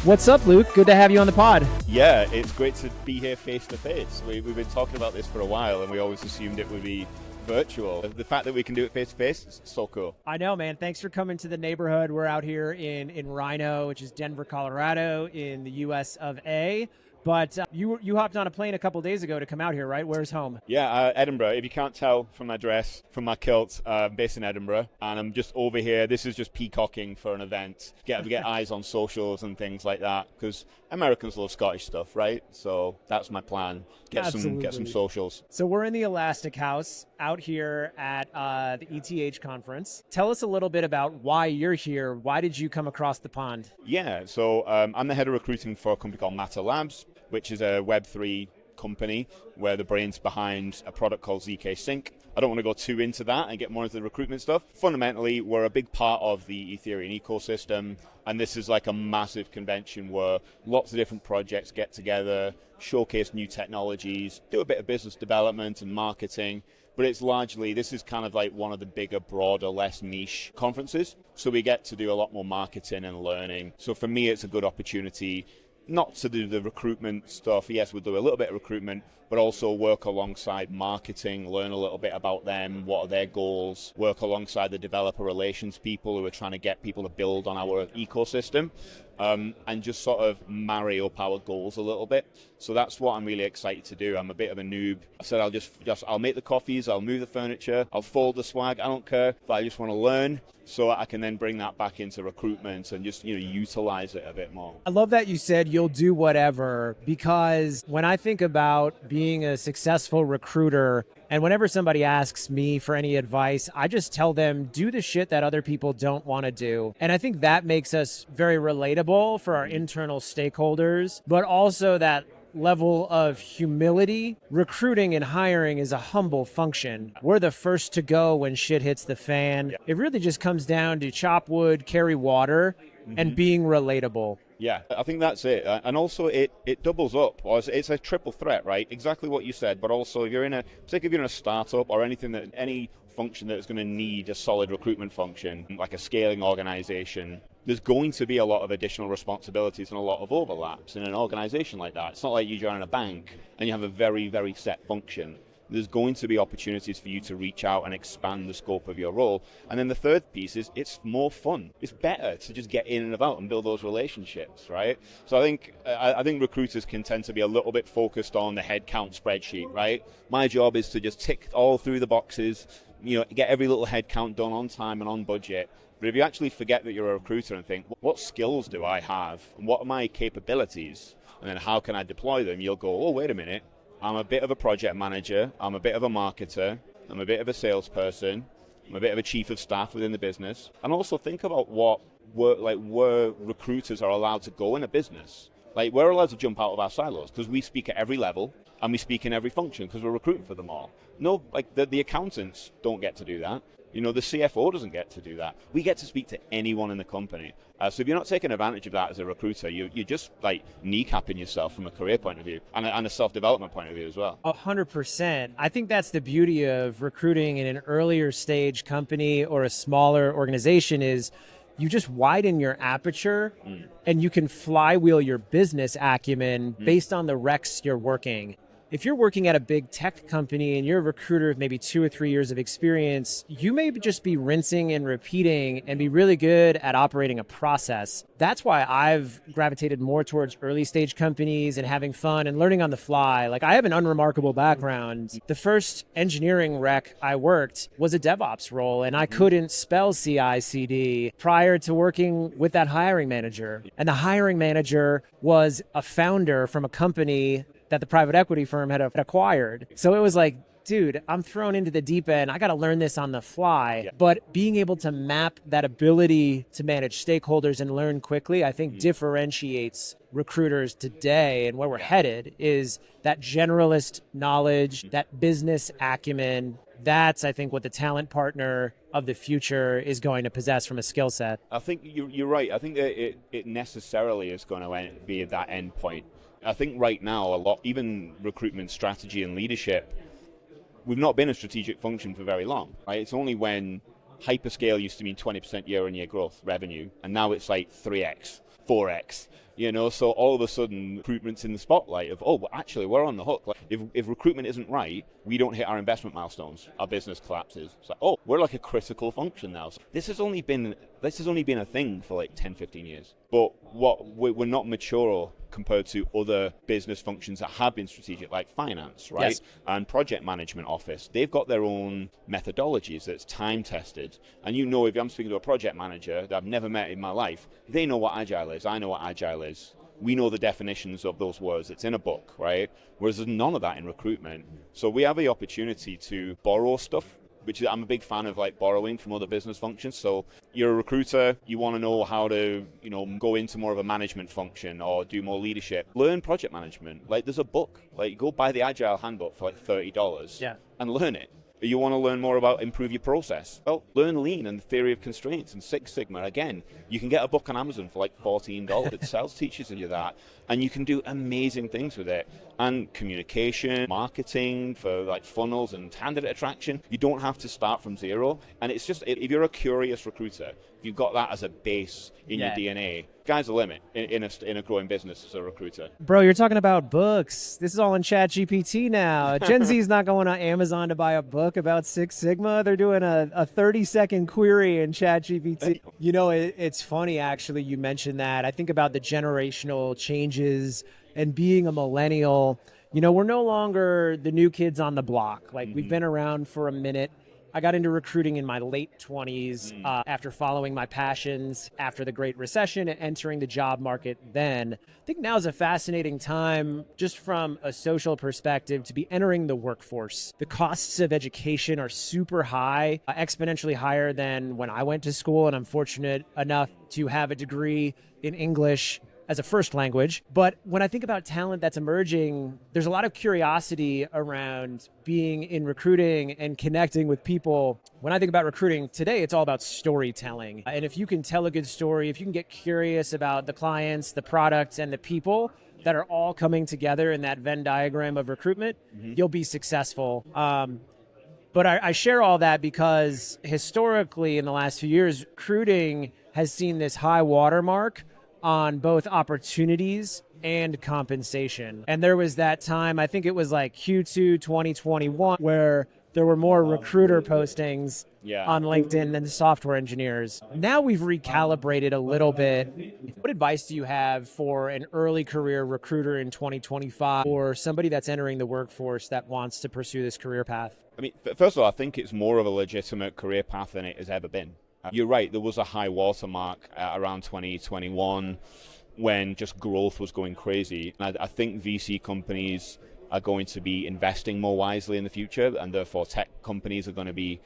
What's up, Luke? Good to have you on the pod. Yeah, it's great to be here face to face. We've been talking about this for a while, and we always assumed it would be virtual. The fact that we can do it face to face is so cool. I know, man. Thanks for coming to the neighborhood. We're out here in Reno, which is Denver, Colorado, in the U.S. of A. But you hopped on a plane a couple days ago to come out here, right? Where's home? Yeah, Edinburgh. If you can't tell from my dress, from my kilt, I'm based in Edinburgh, and I'm just over here. This is just peacocking for an event. Get eyes on socials and things like that, because Americans love Scottish stuff, right? So that's my plan. Get some socials. So we're in the Elastic House out here at the ETH conference. Tell us a little bit about why you're here. Why did you come across the pond? Yeah, so I'm the head of recruiting for a company called Matter Labs, which is a Web3 company where the brain's behind a product called zkSync. I don't want to go too into that and get more into the recruitment stuff. Fundamentally, we're a big part of the Ethereum ecosystem, and this is like a massive convention where lots of different projects get together, showcase new technologies, do a bit of business development and marketing. But it's largely, this is kind of like one of the bigger, broader, less niche conferences. So we get to do a lot more marketing and learning. So for me, it's a good opportunity not to do the recruitment stuff. Yes, we'll do a little bit of recruitment, but also work alongside marketing, learn a little bit about them, what are their goals, work alongside the developer relations people who are trying to get people to build on our ecosystem, and just sort of marry up our goals a little bit. So that's what I'm really excited to do. I'm a bit of a noob. I said I'll make the coffees, I'll move the furniture, I'll fold the swag, I don't care, but I just want to learn so I can then bring that back into recruitment and just, utilize it a bit more. I love that you said you'll do whatever, because when I think about being a successful recruiter, and whenever somebody asks me for any advice, I just tell them, do the shit that other people don't want to do. And I think that makes us very relatable for our internal stakeholders, but also that level of humility. Recruiting and hiring is a humble function. We're the first to go when shit hits the fan. Yeah. It really just comes down to chop wood, carry water, and being relatable. Yeah, I think that's it. And also it doubles up. It's a triple threat, right? Exactly what you said, but also if you're in a startup or any function that's going to need a solid recruitment function, like a scaling organization, there's going to be a lot of additional responsibilities and a lot of overlaps in an organization like that. It's not like you join a bank and you have a very, very set function. There's going to be opportunities for you to reach out and expand the scope of your role. And then the third piece is it's more fun. It's better to just get in and about and build those relationships, right? So I think recruiters can tend to be a little bit focused on the headcount spreadsheet, right? My job is to just tick all through the boxes, get every little headcount done on time and on budget. But if you actually forget that you're a recruiter and think, what skills do I have? And what are my capabilities? And then how can I deploy them? You'll go, oh, wait a minute. I'm a bit of a project manager, I'm a bit of a marketer, I'm a bit of a salesperson, I'm a bit of a chief of staff within the business. And also think about where recruiters are allowed to go in a business. Like, we're allowed to jump out of our silos because we speak at every level and we speak in every function because we're recruiting for them all. No, like the accountants don't get to do that. The CFO doesn't get to do that. We get to speak to anyone in the company. So if you're not taking advantage of that as a recruiter, you're just like kneecapping yourself from a career point of view and a self-development point of view as well. 100%. I think that's the beauty of recruiting in an earlier stage company or a smaller organization is you just widen your aperture and you can flywheel your business acumen based on the recs you're working. If you're working at a big tech company and you're a recruiter with maybe 2 or 3 years of experience, you may just be rinsing and repeating and be really good at operating a process. That's why I've gravitated more towards early stage companies and having fun and learning on the fly. Like, I have an unremarkable background. The first engineering rec I worked was a DevOps role, and I couldn't spell CI/CD prior to working with that hiring manager. And the hiring manager was a founder from a company that the private equity firm had acquired. So it was like, dude, I'm thrown into the deep end. I got to learn this on the fly. Yeah. But being able to map that ability to manage stakeholders and learn quickly, I think differentiates recruiters today. And where we're headed is that generalist knowledge, that business acumen. That's, I think, what the talent partner of the future is going to possess from a skill set. I think you're right. I think that it necessarily is going to be at that end point. I think right now, even recruitment strategy and leadership, we've not been a strategic function for very long, right? It's only when hyperscale used to mean 20% year-on-year growth revenue, and now it's like 3x, 4x. So all of a sudden recruitment's in the spotlight of, oh, well, actually we're on the hook. Like if recruitment isn't right, we don't hit our investment milestones, our business collapses. It's like, oh, we're like a critical function now. So this has only been a thing for like 10, 15 years. But we're not mature compared to other business functions that have been strategic, like finance, right? Yes. And project management office. They've got their own methodologies that's time tested. And if I'm speaking to a project manager that I've never met in my life, they know what agile is. I know what agile is. We know the definitions of those words. It's in a book, right? Whereas there's none of that in recruitment. So we have the opportunity to borrow stuff, which I'm a big fan of, like borrowing from other business functions. So you're a recruiter, you want to know how to, go into more of a management function or do more leadership. Learn project management. Like there's a book, like go buy the Agile Handbook for like $30 and learn it. You want to learn more about improve your process? Well, learn Lean and the theory of constraints and Six Sigma. Again, you can get a book on Amazon for like $14. It sells teaches you that. And you can do amazing things with it. And communication, marketing for like funnels and candidate attraction. You don't have to start from zero. And it's just, if you're a curious recruiter, if you've got that as a base in your DNA, sky's the limit in a growing business as a recruiter. Bro, you're talking about books. This is all in ChatGPT now. Gen Z is not going on Amazon to buy a book about Six Sigma. They're doing a 30-second query in ChatGPT. It's funny, actually, you mentioned that. I think about the generational changes and being a millennial. We're no longer the new kids on the block. Like, we've been around for a minute. I got into recruiting in my late 20s after following my passions after the Great Recession and entering the job market then. I think now is a fascinating time just from a social perspective to be entering the workforce. The costs of education are super high, exponentially higher than when I went to school, and I'm fortunate enough to have a degree in English as a first language. But when I think about talent that's emerging, there's a lot of curiosity around being in recruiting and connecting with people. When I think about recruiting today, it's all about storytelling. And if you can tell a good story, if you can get curious about the clients, the products, and the people that are all coming together in that Venn diagram of recruitment, you'll be successful. But I share all that because historically in the last few years, recruiting has seen this high watermark on both opportunities and compensation. And there was that time, I think it was like Q2 2021, where there were more recruiter postings on LinkedIn than software engineers. Now we've recalibrated a little bit. What advice do you have for an early career recruiter in 2025 or somebody that's entering the workforce that wants to pursue this career path? I mean, first of all, I think it's more of a legitimate career path than it has ever been. You're right, there was a high watermark around 2021 when just growth was going crazy. And I think VC companies are going to be investing more wisely in the future, and therefore tech companies are going to be,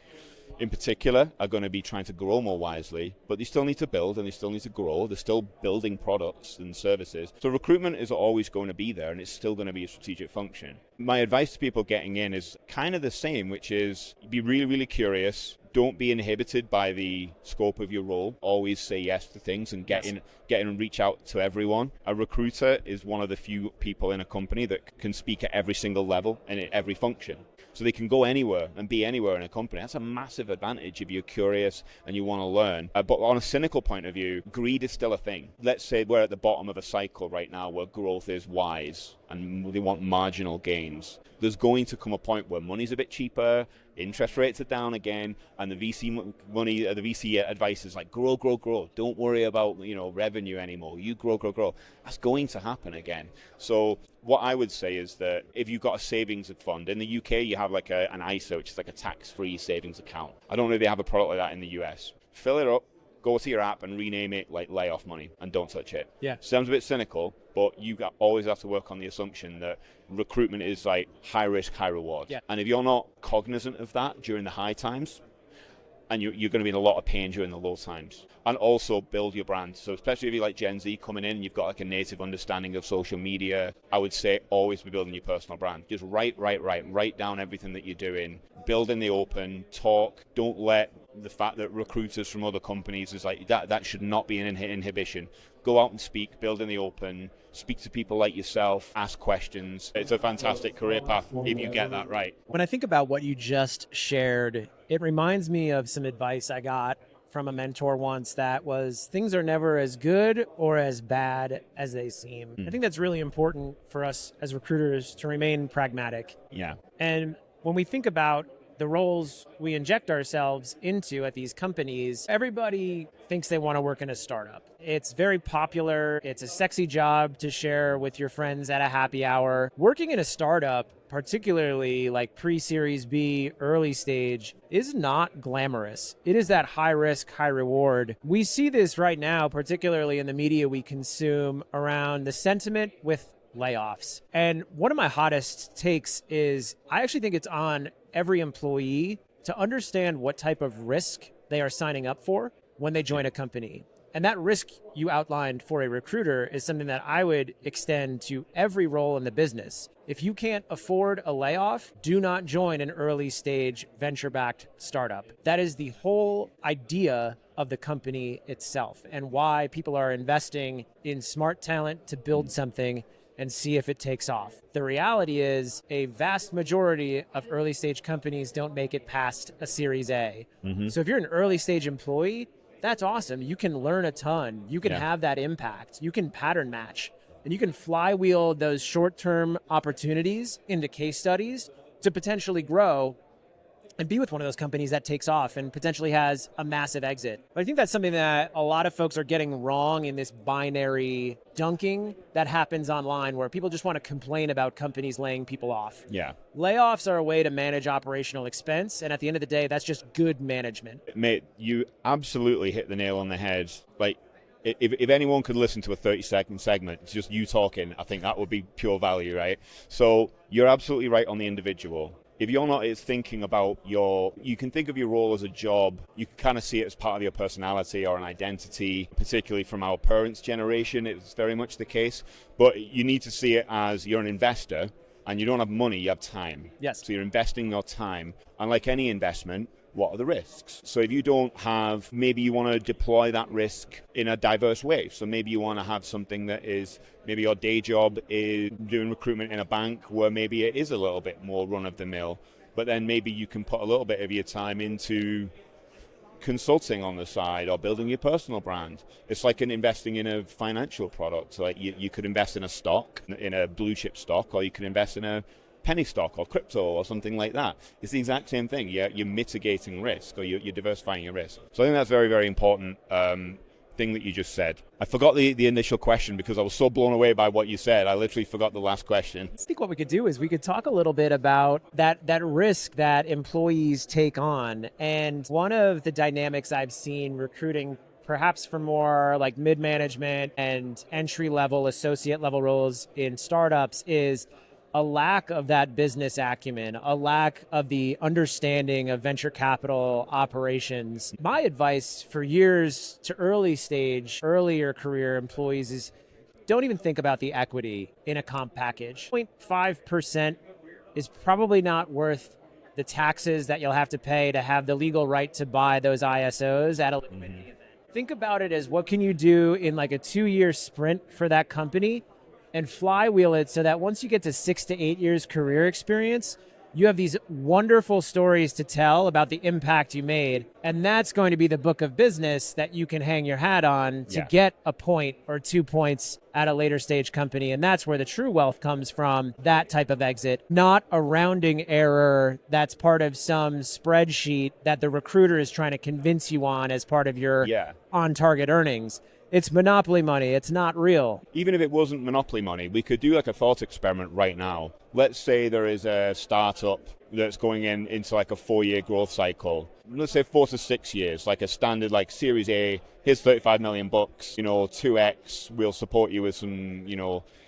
in particular, are going to be trying to grow more wisely, but they still need to build and they still need to grow. They're still building products and services. So recruitment is always going to be there, and it's still going to be a strategic function. My advice to people getting in is kind of the same, which is be really, really curious. Don't be inhibited by the scope of your role. Always say yes to things and get in and reach out to everyone. A recruiter is one of the few people in a company that can speak at every single level and at every function. So they can go anywhere and be anywhere in a company. That's a massive advantage if you're curious and you want to learn. But on a cynical point of view, greed is still a thing. Let's say we're at the bottom of a cycle right now where growth is wise and they want marginal gains. There's going to come a point where money's a bit cheaper, interest rates are down again, and the VC money, the VC advice is like grow, grow, grow. Don't worry about revenue anymore. You grow, grow, grow. That's going to happen again. So what I would say is that if you've got a savings fund in the UK, you have like an ISA, which is like a tax-free savings account. I don't know if they have a product like that in the US. Fill it up. Go to your app and rename it like layoff money and don't touch it. Yeah. Sounds a bit cynical, but you always have to work on the assumption that recruitment is like high risk, high reward. Yeah. And if you're not cognizant of that during the high times, and you're going to be in a lot of pain during the low times. And also build your brand. So especially if you're like Gen Z coming in, you've got like a native understanding of social media, I would say always be building your personal brand. Just write down everything that you're doing. Build in the open, talk. Don't let the fact that recruiters from other companies is like that should not be an inhibition. Go out and speak, build in the open, speak to people like yourself, ask questions. It's a fantastic career path if you get that right. When I think about what you just shared, it reminds me of some advice I got from a mentor once that was, things are never as good or as bad as they seem. I think that's really important for us as recruiters to remain pragmatic. Yeah. And when we think about the roles we inject ourselves into at these companies, everybody thinks they want to work in a startup. It's very popular. It's a sexy job to share with your friends at a happy hour. Working in a startup, particularly like pre-Series B, early stage, is not glamorous. It is that high risk, high reward. We see this right now, particularly in the media we consume around the sentiment with layoffs. And one of my hottest takes is I actually think it's on every employee to understand what type of risk they are signing up for when they join a company. And that risk you outlined for a recruiter is something that I would extend to every role in the business. If you can't afford a layoff, do not join an early stage venture-backed startup. That is the whole idea of the company itself and why people are investing in smart talent to build something and see if it takes off. The reality is a vast majority of early stage companies don't make it past a Series A. So if you're an early stage employee, that's awesome. You can learn a ton. You can have that impact. You can pattern match. And you can flywheel those short-term opportunities into case studies to potentially grow and be with one of those companies that takes off and potentially has a massive exit. But I think that's something that a lot of folks are getting wrong in this binary dunking that happens online where people just want to complain about companies laying people off. Yeah. Layoffs are a way to manage operational expense, and at the end of the day, that's just good management. Mate, you absolutely hit the nail on the head. Like, if anyone could listen to a 30-second segment, it's just you talking, I think that would be pure value, right? So you're absolutely right on the individual. If you're not thinking about you can think of your role as a job, you can kind of see it as part of your personality or an identity, particularly from our parents' generation, it's very much the case. But you need to see it as you're an investor and you don't have money, you have time. Yes. So you're investing your time. And like any investment, what are the risks? So if you don't have, maybe you want to deploy that risk in a diverse way. So maybe you want to have something that is, maybe your day job is doing recruitment in a bank where maybe it is a little bit more run of the mill, but then maybe you can put a little bit of your time into consulting on the side or building your personal brand. It's like investing in a financial product. Like you could invest in a stock, in a blue chip stock, or you could invest in a penny stock or crypto or something like that. It's the exact same thing. You're mitigating risk, or you're diversifying your risk. So I think that's very, very important thing that you just said. I forgot the initial question because I was so blown away by what you said. I literally forgot the last question. I think what we could do is we could talk a little bit about that risk that employees take on. And one of the dynamics I've seen recruiting perhaps for more like mid-management and entry-level, associate-level roles in startups is a lack of that business acumen, a lack of the understanding of venture capital operations. My advice for years to earlier career employees is don't even think about the equity in a comp package. 0.5% is probably not worth the taxes that you'll have to pay to have the legal right to buy those ISOs at a liquidity event. Think about it as what can you do in like a 2-year sprint for that company and flywheel it so that once you get to 6 to 8 years career experience, you have these wonderful stories to tell about the impact you made. And that's going to be the book of business that you can hang your hat on to get a point or 2 points at a later stage company. And that's where the true wealth comes from, that type of exit, not a rounding error that's part of some spreadsheet that the recruiter is trying to convince you on as part of your on-target earnings. It's monopoly money. It's not real. Even if it wasn't monopoly money, we could do like a thought experiment right now. Let's say there is a startup that's going into like a 4-year growth cycle. Let's say 4 to 6 years, like a standard like Series A. Here's $35 million, 2x. We'll support you with some,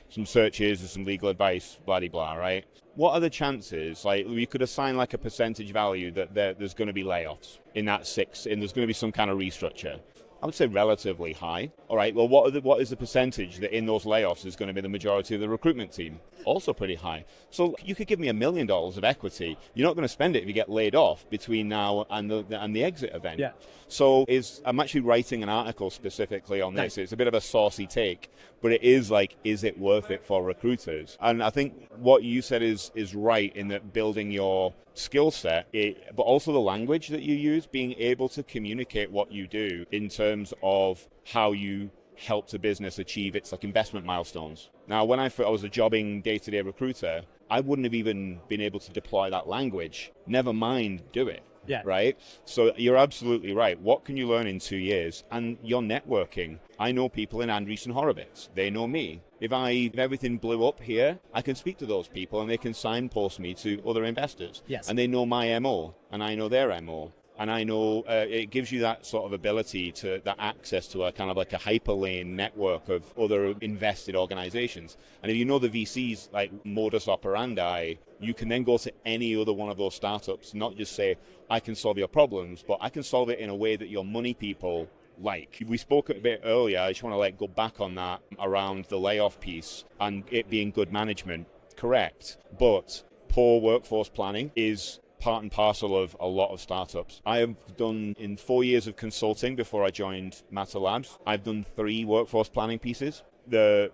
some searches and some legal advice, blah, blah, blah, right? What are the chances? Like we could assign like a percentage value that there's going to be layoffs in that 6, and there's going to be some kind of restructure. I would say relatively high. All right, well, what is the percentage that in those layoffs is going to be the majority of the recruitment team? Also pretty high. So you could give me $1 million of equity. You're not going to spend it if you get laid off between now and the exit event. Yeah. So I'm actually writing an article specifically on this. Nice. It's a bit of a saucy take, but it is like, is it worth it for recruiters? And I think what you said is right in that building your skill set, but also the language that you use, being able to communicate what you do in terms of how you help the business achieve its like investment milestones. Now, when I was a jobbing day-to-day recruiter, I wouldn't have even been able to deploy that language, never mind do it. Yeah. Right? So you're absolutely right. What can you learn in 2 years? And you're networking. I know people in Andreessen Horowitz. They know me. If everything blew up here, I can speak to those people and they can signpost me to other investors. Yes. And they know my MO and I know their MO. And I know it gives you that sort of ability to that access to a kind of like a hyperlane network of other invested organizations. And if you know the VCs like modus operandi, you can then go to any other one of those startups, not just say, I can solve your problems, but I can solve it in a way that your money people like. We spoke a bit earlier, I just want to go back on that around the layoff piece and it being good management. Correct. But poor workforce planning is part and parcel of a lot of startups. I have done, in 4 years of consulting before I joined Matter Labs, I've done 3 workforce planning pieces. The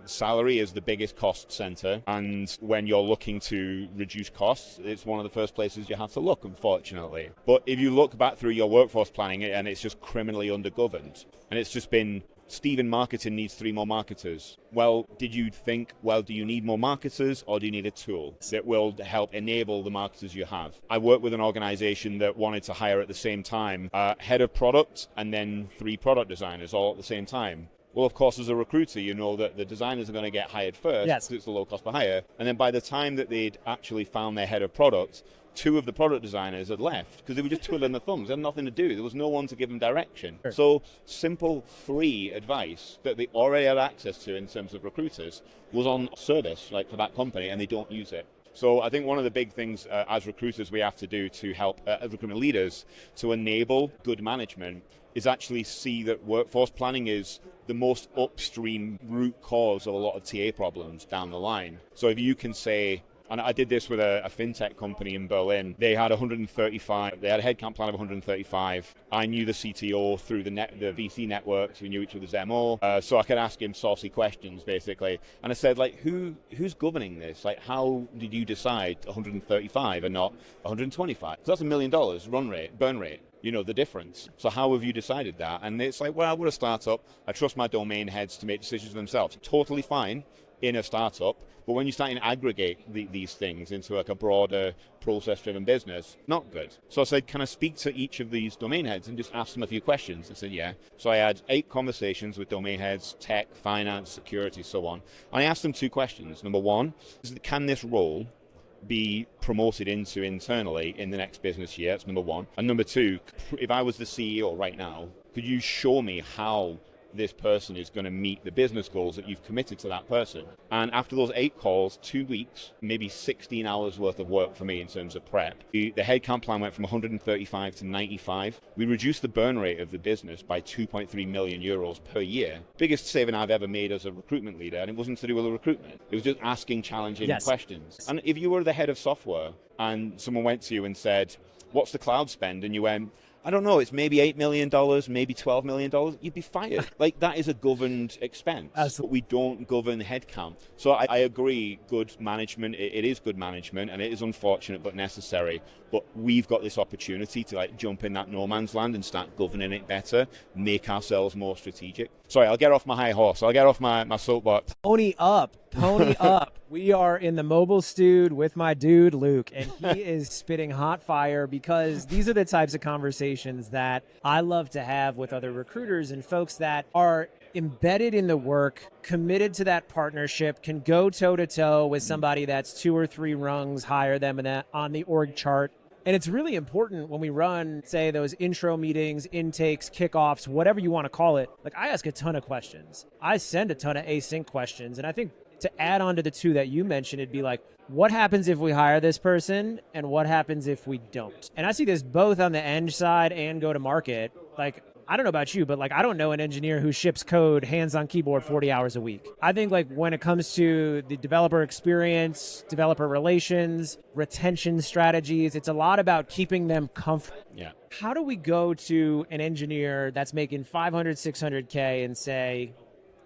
salary is the biggest cost center, and when you're looking to reduce costs, it's one of the first places you have to look, unfortunately. But if you look back through your workforce planning and it's just criminally undergoverned, and it's just been Stephen marketing needs 3 more marketers. Well, did you think, do you need more marketers or do you need a tool that will help enable the marketers you have? I worked with an organization that wanted to hire at the same time head of product and then 3 product designers all at the same time. Well, of course, as a recruiter, you know that the designers are going to get hired first because it's the low cost per hire. And then by the time that they'd actually found their head of product, 2 of the product designers had left because they were just twiddling their thumbs. They had nothing to do. There was no one to give them direction. Sure. So simple, free advice that they already had access to in terms of recruiters was on service for that company, and they don't use it. So I think one of the big things as recruiters we have to do to help recruitment leaders to enable good management is actually see that workforce planning is the most upstream root cause of a lot of TA problems down the line. So if you can say, and I did this with a fintech company in Berlin. They had 135. They had a headcount plan of 135. I knew the CTO through the VC networks. We knew each other's MO, so I could ask him saucy questions, basically. And I said, who's governing this? How did you decide 135 and not 125? So that's $1 million burn rate. You know the difference. So how have you decided that? And it's we're a startup. I trust my domain heads to make decisions themselves. Totally fine in a startup. But when you start to aggregate these things into a broader process-driven business, not good. So I said, can I speak to each of these domain heads and just ask them a few questions? I said, yeah. So I had 8 conversations with domain heads, tech, finance, security, so on. And I asked them 2 questions. Number 1, can this role be promoted into internally in the next business year? That's number 1. And number 2, if I was the CEO right now, could you show me how this person is going to meet the business goals that you've committed to that person? And after those 8 calls, 2 weeks, maybe 16 hours worth of work for me in terms of prep. The headcount plan went from 135 to 95. We reduced the burn rate of the business by 2.3 million euros per year. Biggest saving I've ever made as a recruitment leader, and it wasn't to do with the recruitment. It was just asking challenging questions. And if you were the head of software and someone went to you and said, what's the cloud spend? And you went, I don't know, it's maybe $8 million, maybe $12 million, you'd be fired. That is a governed expense. Absolutely. But we don't govern headcount. So I agree, good management, it is good management, and it is unfortunate but necessary. But we've got this opportunity to jump in that no man's land and start governing it better, make ourselves more strategic. Sorry, I'll get off my high horse. I'll get off my soapbox. Pony up. We are in the mobile stewed with my dude, Luke, and he is spitting hot fire because these are the types of conversations that I love to have with other recruiters and folks that are embedded in the work, committed to that partnership, can go toe-to-toe with somebody that's 2 or 3 rungs higher than that on the org chart. And it's really important when we run, say, those intro meetings, intakes, kickoffs, whatever you want to call it. I ask a ton of questions. I send a ton of async questions. And I think to add on to the 2 that you mentioned, it'd be what happens if we hire this person and what happens if we don't? And I see this both on the Eng side and go to market. I don't know about you, but I don't know an engineer who ships code hands on keyboard 40 hours a week. I think when it comes to the developer experience, developer relations, retention strategies, it's a lot about keeping them comfortable. Yeah. How do we go to an engineer that's making 500, 600K and say,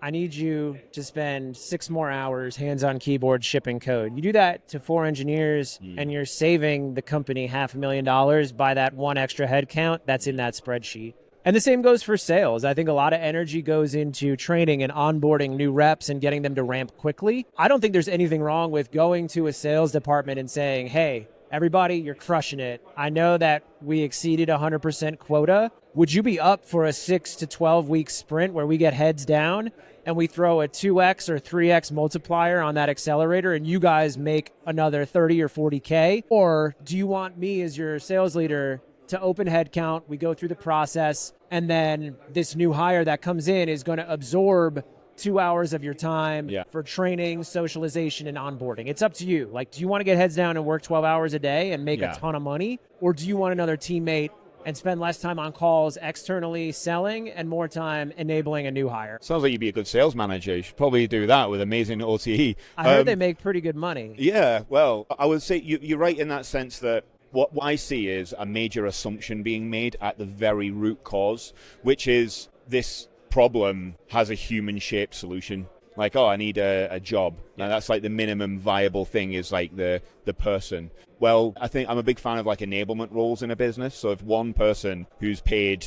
I need you to spend 6 more hours hands on keyboard shipping code. You do that to 4 engineers and you're saving the company $500,000 by that 1 extra headcount that's in that spreadsheet. And the same goes for sales. I think a lot of energy goes into training and onboarding new reps and getting them to ramp quickly. I don't think there's anything wrong with going to a sales department and saying, hey, everybody, you're crushing it. I know that we exceeded 100% quota. Would you be up for a 6 to 12 week sprint where we get heads down and we throw a 2x or 3x multiplier on that accelerator and you guys make another 30 or 40K? Or do you want me as your sales leader to open headcount, we go through the process, and then this new hire that comes in is going to absorb 2 hours of your time for training, socialization, and onboarding. It's up to you. Like, do you want to get heads down and work 12 hours a day and make a ton of money? Or do you want another teammate and spend less time on calls externally selling and more time enabling a new hire? Sounds like you'd be a good sales manager. You should probably do that with amazing OTE. I heard they make pretty good money. Yeah, well, I would say you're right in that sense that what I see is a major assumption being made at the very root cause, which is this problem has a human-shaped solution. Like, oh, I need a job. Now, that's like the minimum viable thing is like the person. Well, I think I'm a big fan of like enablement roles in a business. So if one person who's paid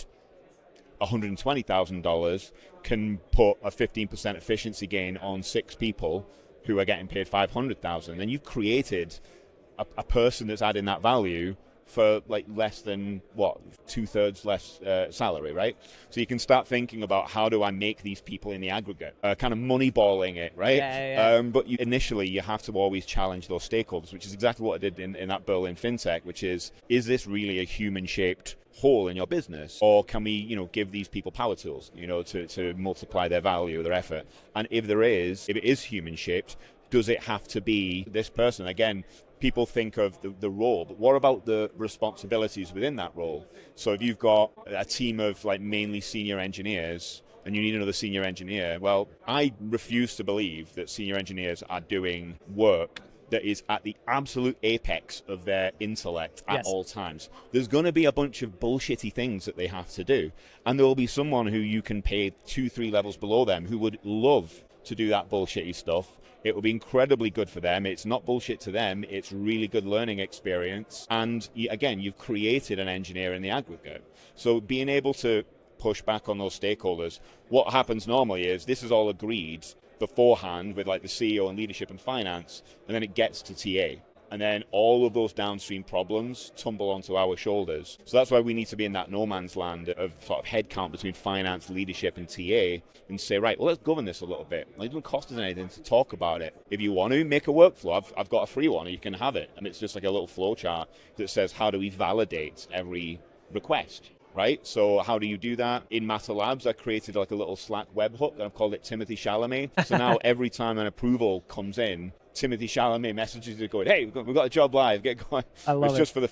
$120,000 can put a 15% efficiency gain on 6 people who are getting paid $500,000, then you've created a person that's adding that value for like less than 2/3 less salary, right? So you can start thinking about how do I make these people in the aggregate, kind of moneyballing it, right? But initially you have to always challenge those stakeholders, which is exactly what I did in that Berlin FinTech, which is this really a human-shaped hole in your business, or can we, give these people power tools, to multiply their value, their effort? And if it is human-shaped, does it have to be this person? Again, people think of the role, but what about the responsibilities within that role? So if you've got a team of like mainly senior engineers and you need another senior engineer, well, I refuse to believe that senior engineers are doing work that is at the absolute apex of their intellect at all times. There's going to be a bunch of bullshitty things that they have to do. And there will be someone who you can pay 2-3 levels below them who would love to do that bullshitty stuff. It will be incredibly good for them. It's not bullshit to them. It's really good learning experience. And again, you've created an engineer in the aggregate. So being able to push back on those stakeholders, what happens normally is this is all agreed beforehand with like the CEO and leadership and finance, and then it gets to TA. And then all of those downstream problems tumble onto our shoulders. So that's why we need to be in that no man's land of sort of headcount between finance, leadership, and TA, and say, right, well, let's govern this a little bit. It doesn't cost us anything to talk about it. If you want to make a workflow, I've got a free one, and you can have it. And it's just like a little flow chart that says, how do we validate every request? Right? So how do you do that? In Matter Labs, I created like a little Slack webhook, and I've called it Timothy Chalamet. So now every time an approval comes in, Timothy Chalamet messages you going, hey, we've got a job live, get going. I love it's just for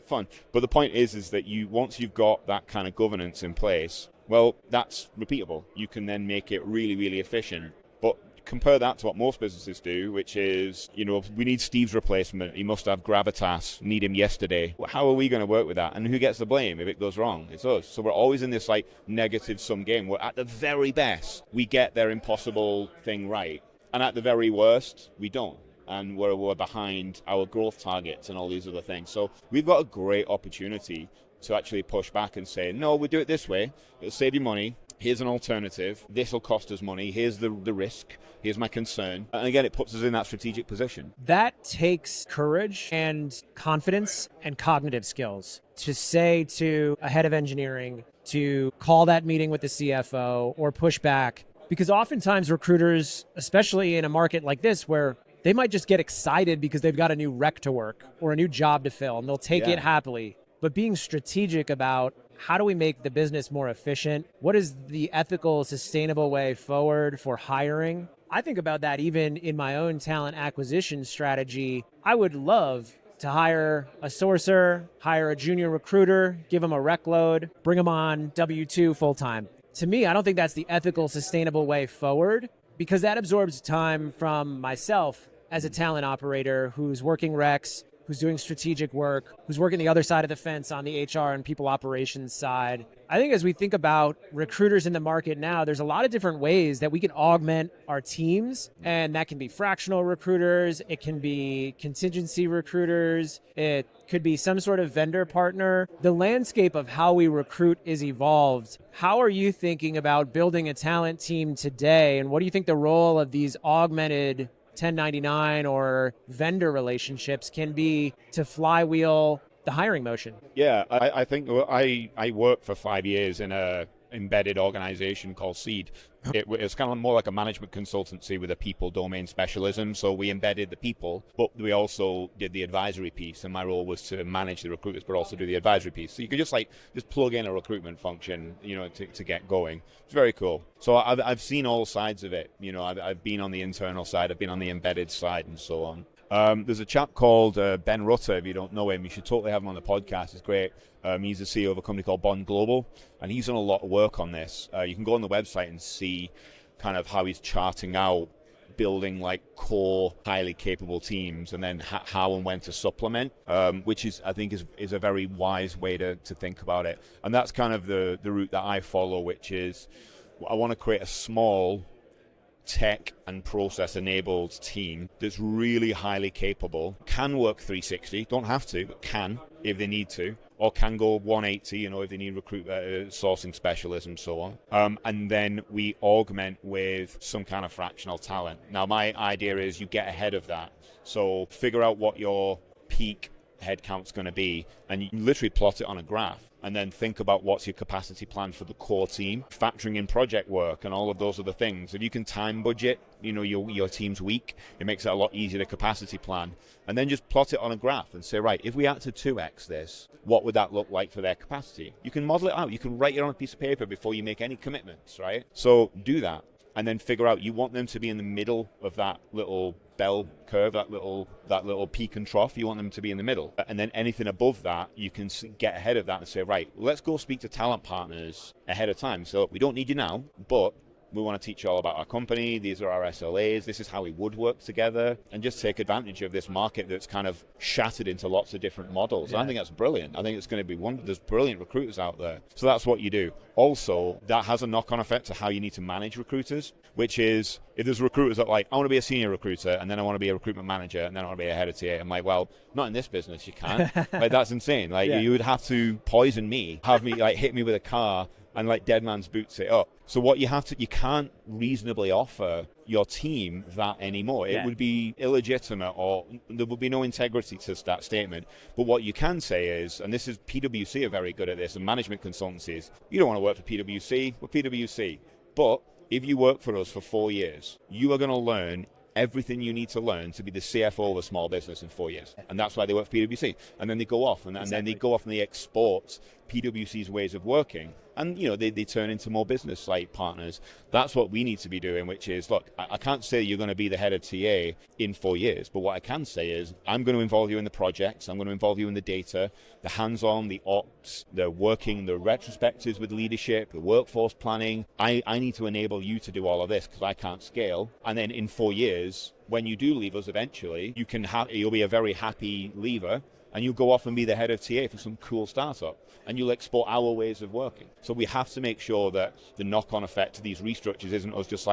fun. But the point is that once you've got that kind of governance in place, well, that's repeatable. You can then make it really, really efficient. But compare that to what most businesses do, which is, we need Steve's replacement. He must have gravitas. Need him yesterday. How are we going to work with that? And who gets the blame if it goes wrong? It's us. So we're always in this like negative sum game where at the very best, we get their impossible thing right. And at the very worst, we don't. And we're behind our growth targets and all these other things. So we've got a great opportunity to actually push back and say, no, we do it this way. It'll save you money. Here's an alternative. This will cost us money. Here's the risk. Here's my concern. And again, it puts us in that strategic position. That takes courage and confidence and cognitive skills to say to a head of engineering to call that meeting with the CFO or push back. Because oftentimes recruiters, especially in a market like this where they might just get excited because they've got a new rec to work or a new job to fill and they'll take it happily. But being strategic about how do we make the business more efficient? What is the ethical, sustainable way forward for hiring? I think about that even in my own talent acquisition strategy. I would love to hire a sourcer, hire a junior recruiter, give them a rec load, bring them on W-2 full-time. To me, I don't think that's the ethical, sustainable way forward because that absorbs time from myself as a talent operator who's working recs, who's doing strategic work, who's working the other side of the fence on the HR and people operations side. I think as we think about recruiters in the market now, there's a lot of different ways that we can augment our teams, and that can be fractional recruiters, it can be contingency recruiters, it could be some sort of vendor partner. The landscape of how we recruit is evolved. How are you thinking about building a talent team today, and what do you think the role of these augmented 1099 or vendor relationships can be to flywheel the hiring motion? Yeah, I think I worked for 5 years in a embedded organization called Seed. It's kind of more like a management consultancy with a people domain specialism. So we embedded the people, but we also did the advisory piece. And my role was to manage the recruiters, but also do the advisory piece. So you could just plug in a recruitment function, to get going. It's very cool. So I've seen all sides of it. I've been on the internal side, I've been on the embedded side, and so on. There's a chap called Ben Rutter. If you don't know him, you should totally have him on the podcast. It's great. He's the CEO of a company called Bond Global, and he's done a lot of work on this. You can go on the website and see kind of how he's charting out building core, highly capable teams, and then how and when to supplement, which I think is a very wise way to think about it. And that's kind of the route that I follow, which is I want to create a small tech and process enabled team that's really highly capable, can work 360, don't have to, but can if they need to, or can go 180, if they need sourcing specialism, so on. And then we augment with some kind of fractional talent. Now, my idea is you get ahead of that. So figure out what your peak headcount's going to be, and you literally plot it on a graph. And then think about what's your capacity plan for the core team, factoring in project work and all of those other things. If you can time budget, your team's week, it makes it a lot easier to capacity plan. And then just plot it on a graph and say, right, if we had to 2x this, what would that look like for their capacity? You can model it out. You can write it on a piece of paper before you make any commitments, right? So do that. And then figure out, you want them to be in the middle of that little bell curve, that little peak and trough. You want them to be in the middle. And then anything above that, you can get ahead of that and say, right, let's go speak to talent partners ahead of time. So we don't need you now, but we want to teach you all about our company. These are our SLAs. This is how we would work together, and just take advantage of this market that's kind of shattered into lots of different models. Yeah. I think that's brilliant. I think it's going to be there's brilliant recruiters out there. So that's what you do. Also, that has a knock-on effect to how you need to manage recruiters, which is, if there's recruiters that I want to be a senior recruiter, and then I want to be a recruitment manager, and then I want to be a head of TA. I'm like, well, not in this business, you can't. That's insane. Yeah. You would have to poison me, have me hit me with a car, and dead man's boots it up. So what you can't reasonably offer your team that anymore. Yeah. It would be illegitimate, or there would be no integrity to that statement. But what you can say is, and this is, PwC are very good at this, and management consultancies, you don't want to work for PwC, we're PwC. But if you work for us for 4 years, you are going to learn everything you need to learn to be the CFO of a small business in 4 years. And that's why they work for PwC. And then they go off, and then they go off and they export PwC's ways of working. And, they turn into more business partners. That's what we need to be doing, which is, look, I can't say you're going to be the head of TA in 4 years, but what I can say is I'm going to involve you in the projects, I'm going to involve you in the data, the hands-on, the ops, the working, the retrospectives with leadership, the workforce planning. I need to enable you to do all of this because I can't scale. And then in 4 years, when you do leave us eventually, you'll be a very happy leaver, and you'll go off and be the head of TA for some cool startup, and you'll export our ways of working. So we have to make sure that the knock-on effect to these restructures isn't us just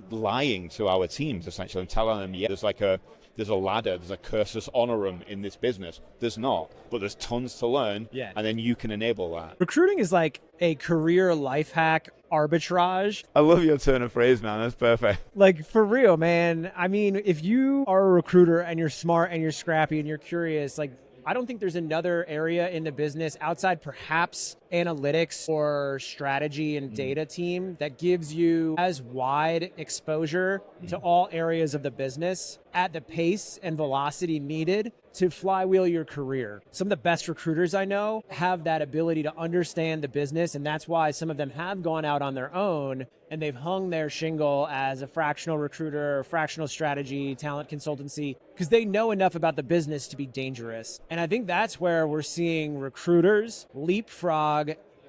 lying to our teams, essentially, and telling them, yeah, there's a ladder, there's a cursus honorum in this business. There's not, but there's tons to learn, yeah. And then you can enable that. Recruiting is like a career life hack arbitrage. I love your turn of phrase, man. That's perfect. For real, man. I mean, if you are a recruiter and you're smart and you're scrappy and you're curious, I don't think there's another area in the business outside perhaps analytics or strategy and data team that gives you as wide exposure to all areas of the business at the pace and velocity needed to flywheel your career. Some of the best recruiters I know have that ability to understand the business, and that's why some of them have gone out on their own and they've hung their shingle as a fractional recruiter, fractional strategy, talent consultancy, because they know enough about the business to be dangerous. And I think that's where we're seeing recruiters leapfrog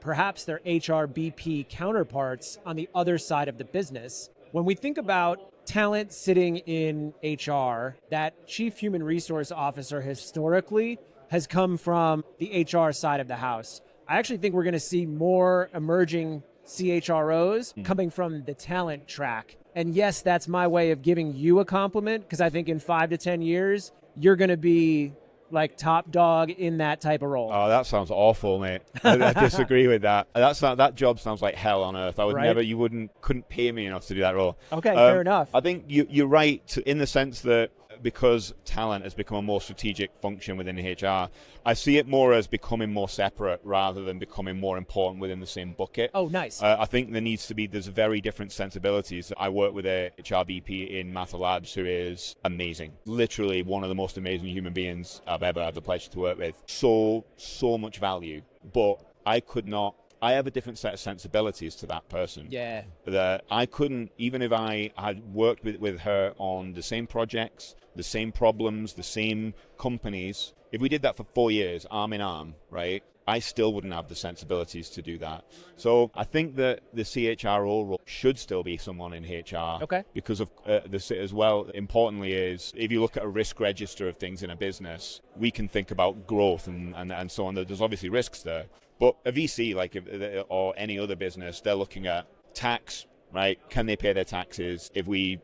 perhaps their HR BP counterparts on the other side of the business. When we think about talent sitting in HR, that chief human resource officer historically has come from the HR side of the house. I actually think we're going to see more emerging CHROs coming from the talent track. And yes, that's my way of giving you a compliment, because I think in 5 to 10 years, you're going to be like top dog in that type of role. Oh, that sounds awful, mate. I disagree with that. That job sounds like hell on earth. I would never, couldn't pay me enough to do that role. Okay, fair enough. I think you're right in the sense that because talent has become a more strategic function within HR, I see it more as becoming more separate rather than becoming more important within the same bucket. Oh, nice. I think there's very different sensibilities. I work with a HRBP in Matha Labs who is amazing. Literally one of the most amazing human beings I've ever had the pleasure to work with. So much value. But I have a different set of sensibilities to that person. Yeah. That I couldn't, even if I had worked with her on the same projects, the same problems, the same companies, if we did that for 4 years, arm in arm, right, I still wouldn't have the sensibilities to do that. So I think that the CHRO role should still be someone in HR. Okay. Because of this as well, importantly is, if you look at a risk register of things in a business, we can think about growth and so on. There's obviously risks there. But a VC, or any other business, they're looking at tax, right? Can they pay their taxes? If we,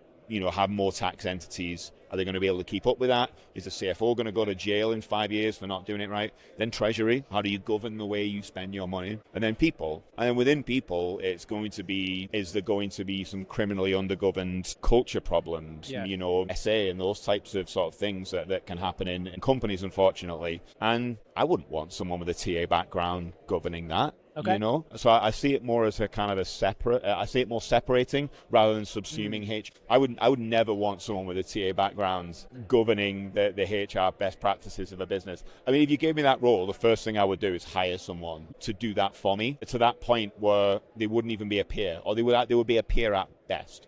have more tax entities, are they going to be able to keep up with that? Is the CFO going to go to jail in 5 years for not doing it right? Then treasury, how do you govern the way you spend your money? And then people. And then within people, is there going to be some criminally undergoverned culture problems, SA and those types of sort of things that can happen in companies, unfortunately. And I wouldn't want someone with a TA background governing that. Okay. So I see it more as a kind of a separate. I see it more separating rather than subsuming HR. I would never want someone with a TA background governing the HR best practices of a business. I mean, if you gave me that role, the first thing I would do is hire someone to do that for me. To that point where they wouldn't even be a peer, or they would be a peer at best.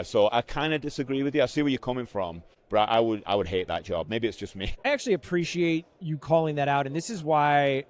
So I kind of disagree with you. I see where you're coming from. But I would hate that job. Maybe it's just me. I actually appreciate you calling that out, and this is why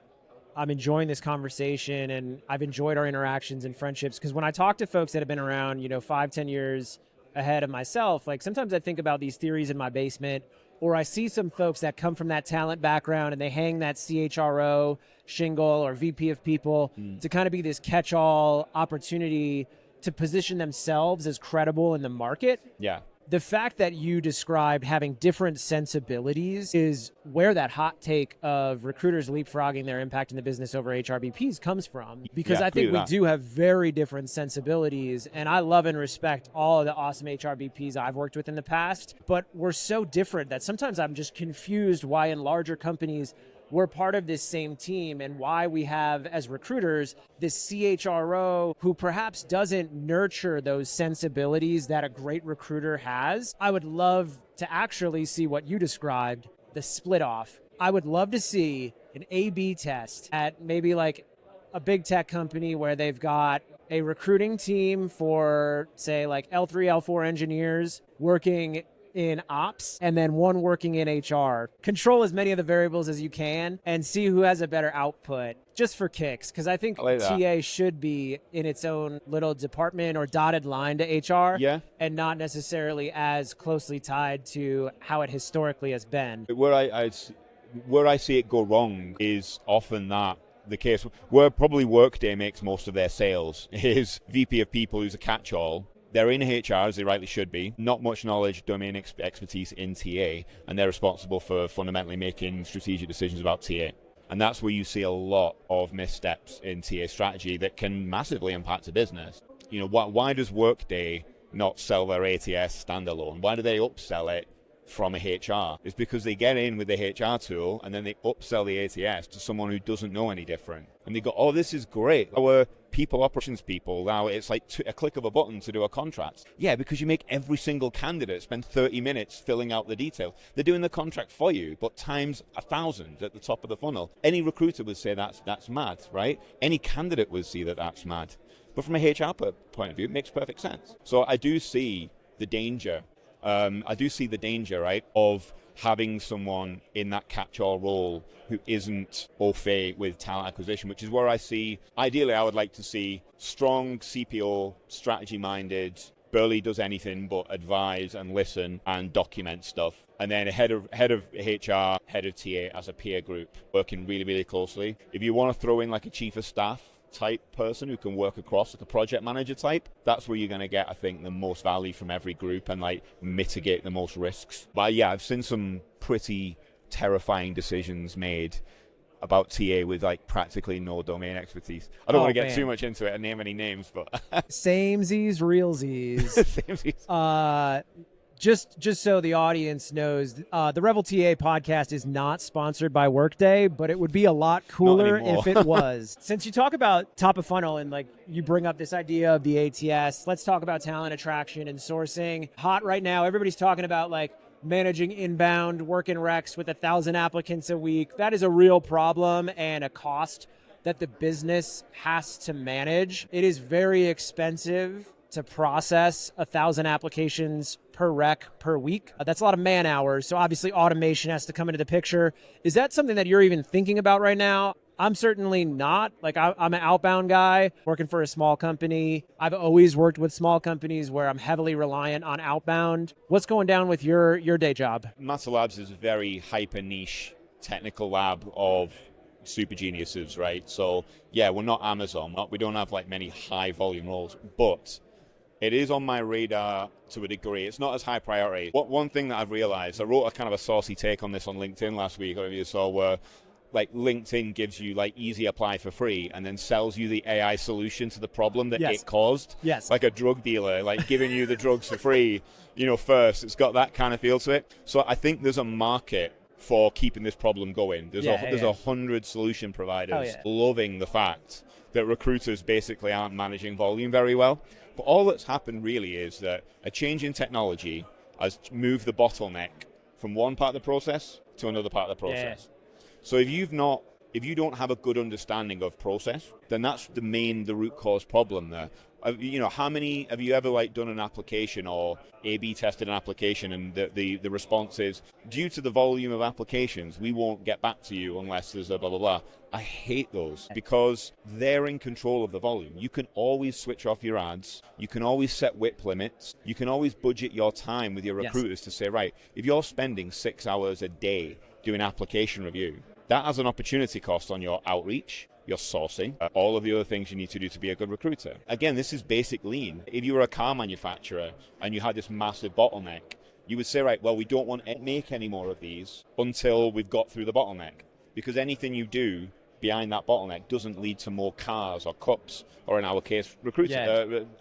I'm enjoying this conversation, and I've enjoyed our interactions and friendships, because when I talk to folks that have been around, 5-10 years ahead of myself, like sometimes I think about these theories in my basement, or I see some folks that come from that talent background and they hang that CHRO shingle or VP of people to kind of be this catch-all opportunity to position themselves as credible in the market. Yeah. The fact that you described having different sensibilities is where that hot take of recruiters leapfrogging their impact in the business over HRBPs comes from. Because I think we do have very different sensibilities, and I love and respect all of the awesome HRBPs I've worked with in the past, but we're so different that sometimes I'm just confused why in larger companies we're part of this same team, and why we have, as recruiters, this CHRO who perhaps doesn't nurture those sensibilities that a great recruiter has. I would love to actually see what you described, the split off. I would love to see an A/B test at maybe like a big tech company where they've got a recruiting team for, say, like L3, L4 engineers working in ops, and then one working in HR. Control as many of the variables as you can and see who has a better output, just for kicks, because I think TA should be in its own little department or dotted line to HR, and not necessarily as closely tied to how it historically has been. Where I see it go wrong is often that the case where probably Workday makes most of their sales is VP of people who's a catch-all. They're in HR, as they rightly should be, not much knowledge, domain expertise in TA, and they're responsible for fundamentally making strategic decisions about TA. And that's where you see a lot of missteps in TA strategy that can massively impact a business. Why does Workday not sell their ATS standalone? Why do they upsell it from a HR? It's because they get in with the HR tool and then they upsell the ATS to someone who doesn't know any different. And they go, oh, this is great. Our people operations people, now it's like a click of a button to do a contract. Yeah, because you make every single candidate spend 30 minutes filling out the detail. They're doing the contract for you, but times 1,000 at the top of the funnel. Any recruiter would say that's mad, right? Any candidate would see that that's mad. But from a HR point of view, it makes perfect sense. So I do see the danger. Right, of having someone in that catch-all role who isn't au fait with talent acquisition, which is where I see, ideally I would like to see strong CPO, strategy-minded, barely does anything but advise and listen and document stuff. And then a head of HR, head of TA as a peer group, working really, really closely. If you want to throw in like a chief of staff type person who can work across, like a project manager type, that's where you're going to get, I think, the most value from every group and like mitigate the most risks. But yeah, I've seen some pretty terrifying decisions made about TA with like practically no domain expertise. I don't want to get too much into it and name any names, but Samesies, realsies. Samesies. Just so the audience knows, the Rebel TA podcast is not sponsored by Workday, but it would be a lot cooler if it was. Since you talk about top of funnel and like you bring up this idea of the ATS, let's talk about talent attraction and sourcing. Hot right now, everybody's talking about like managing inbound work in recs with 1,000 applicants a week. That is a real problem and a cost that the business has to manage. It is very expensive to process 1,000 applications per rec per week. That's a lot of man hours. So obviously automation has to come into the picture. Is that something that you're even thinking about right now? I'm certainly not. Like I'm an outbound guy working for a small company. I've always worked with small companies where I'm heavily reliant on outbound. What's going down with your day job? Master Labs is a very hyper niche technical lab of super geniuses, right? So yeah, we're not Amazon. We don't have like many high volume roles, but it is on my radar to a degree. It's not as high priority. One thing that I've realized, I wrote a kind of a saucy take on this on LinkedIn last week, whatever you saw, where like LinkedIn gives you like easy apply for free and then sells you the AI solution to the problem that it caused. Yes. Like a drug dealer, like giving you the drugs for free, first. It's got that kind of feel to it. So I think there's a market for keeping this problem going. There's 100 solution providers loving the fact that recruiters basically aren't managing volume very well. But all that's happened really is that a change in technology has moved the bottleneck from one part of the process to another part of the process. So if you don't have a good understanding of process, then that's the root cause problem there. How many have you ever like done an application or A/B tested an application and the response is, due to the volume of applications, we won't get back to you unless there's a blah, blah, blah. I hate those because they're in control of the volume. You can always switch off your ads. You can always set WIP limits. You can always budget your time with your recruiters to say, right, if you're spending 6 hours a day doing application review, that has an opportunity cost on your outreach, your sourcing, all of the other things you need to do to be a good recruiter. Again, this is basic lean. If you were a car manufacturer and you had this massive bottleneck, you would say, right, well, we don't want to make any more of these until we've got through the bottleneck. Because anything you do behind that bottleneck doesn't lead to more cars or cups or, in our case,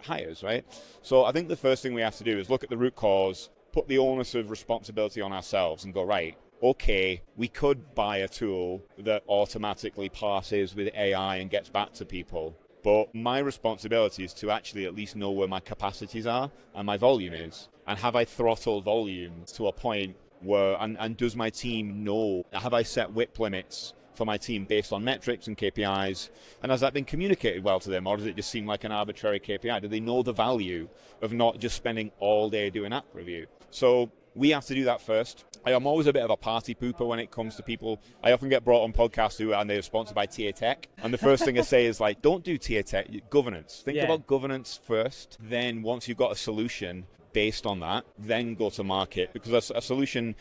hires, right? So I think the first thing we have to do is look at the root cause, put the onus of responsibility on ourselves and go, right, okay, we could buy a tool that automatically parses with AI and gets back to people. But my responsibility is to actually at least know where my capacities are and my volume is. And have I throttled volume to a point where, and does my team know, have I set WIP limits for my team based on metrics and KPIs? And has that been communicated well to them, or does it just seem like an arbitrary KPI? Do they know the value of not just spending all day doing app review? So we have to do that first. I am always a bit of a party pooper when it comes to people. I often get brought on podcasts and they're sponsored by TA Tech. And the first thing I say is like, don't do TA Tech, governance. Think about governance first. Then once you've got a solution based on that, then go to market. Because a solution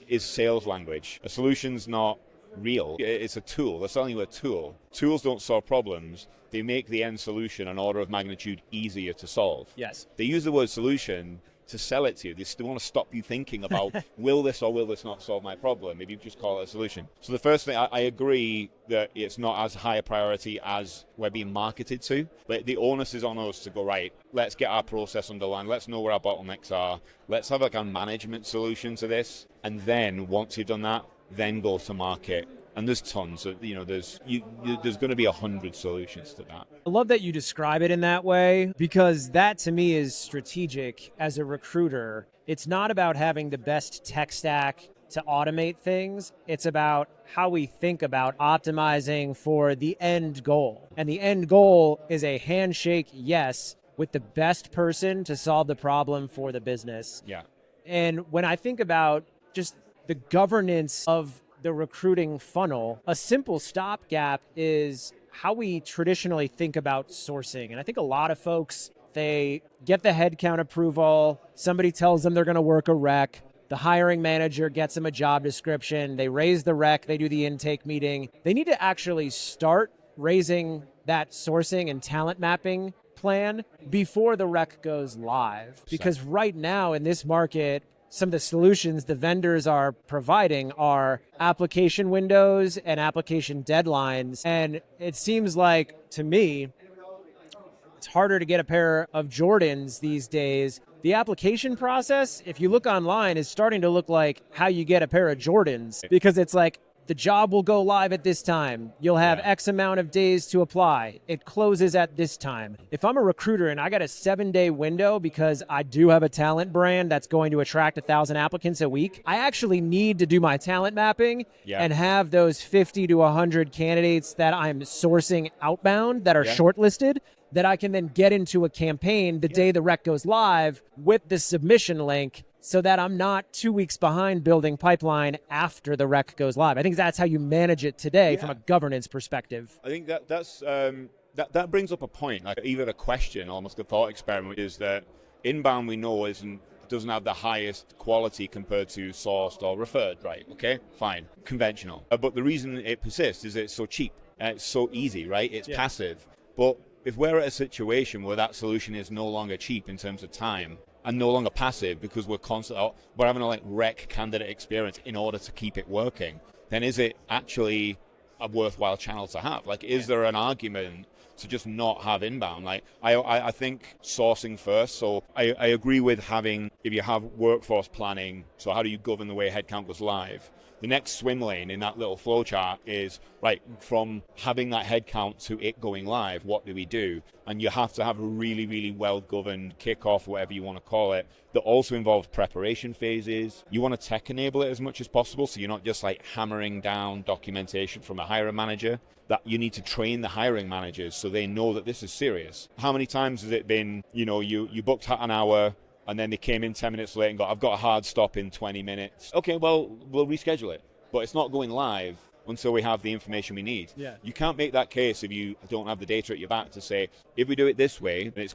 is sales language. A solution's not real. It's a tool. They're selling you a tool. Tools don't solve problems. They make the end solution an order of magnitude easier to solve. Yes. They use the word solution to sell it to you. They want to stop you thinking about will this or will this not solve my problem if you just call it a solution. So the first thing, I agree that it's not as high a priority as we're being marketed to, but the onus is on us to go, right, let's get our process underlined, let's know where our bottlenecks are, let's have like a management solution to this, and then once you've done that, then go to market. And there's tons of, there's going to be 100 solutions to that. I love that you describe it in that way, because that to me is strategic as a recruiter. It's not about having the best tech stack to automate things. It's about how we think about optimizing for the end goal. And the end goal is a handshake yes with the best person to solve the problem for the business. Yeah. And when I think about just the governance of the recruiting funnel, a simple stopgap is how we traditionally think about sourcing. And I think a lot of folks They get the headcount approval. Somebody tells them they're going to work a rec. The hiring manager gets them a job description. They raise the rec. They do the intake meeting. They need to actually start raising that sourcing and talent mapping plan before the rec goes live. Because right now in this market, some of the solutions the vendors are providing are application windows and application deadlines. And it seems like, to me, it's harder to get a pair of Jordans these days. The application process, if you look online, is starting to look like how you get a pair of Jordans, because it's like, the job will go live at this time. You'll have X amount of days to apply. It closes at this time. If I'm a recruiter and I got a 7-day window because I do have a talent brand that's going to attract 1,000 applicants a week, I actually need to do my talent mapping and have those 50 to 100 candidates that I'm sourcing outbound that are shortlisted, that I can then get into a campaign the day the rec goes live with the submission link, so that I'm not 2 weeks behind building pipeline after the rec goes live. I think that's how you manage it today from a governance perspective. I think that brings up a point, like even a question, almost a thought experiment, is that inbound, we know, doesn't have the highest quality compared to sourced or referred, right? Okay, fine, conventional. But the reason it persists is it's so cheap and it's so easy, right? It's passive. But if we're at a situation where that solution is no longer cheap in terms of time, and no longer passive because we're having a rec candidate experience in order to keep it working, then is it actually a worthwhile channel to have? Like, is there an argument to just not have inbound? Like, I think sourcing first. So I agree with having, if you have workforce planning, so how do you govern the way headcount goes live? The next swim lane in that little flow chart is, right, from having that headcount to it going live, what do we do? And you have to have a really, really well-governed kickoff, whatever you want to call it, that also involves preparation phases. You want to tech enable it as much as possible, so you're not just like hammering down documentation from a hiring manager. That you need to train the hiring managers so they know that this is serious. How many times has it been, you booked an hour, and then they came in 10 minutes late and got, I've got a hard stop in 20 minutes. Okay, well, we'll reschedule it. But it's not going live until we have the information we need. Yeah. You can't make that case if you don't have the data at your back to say, if we do it this way, then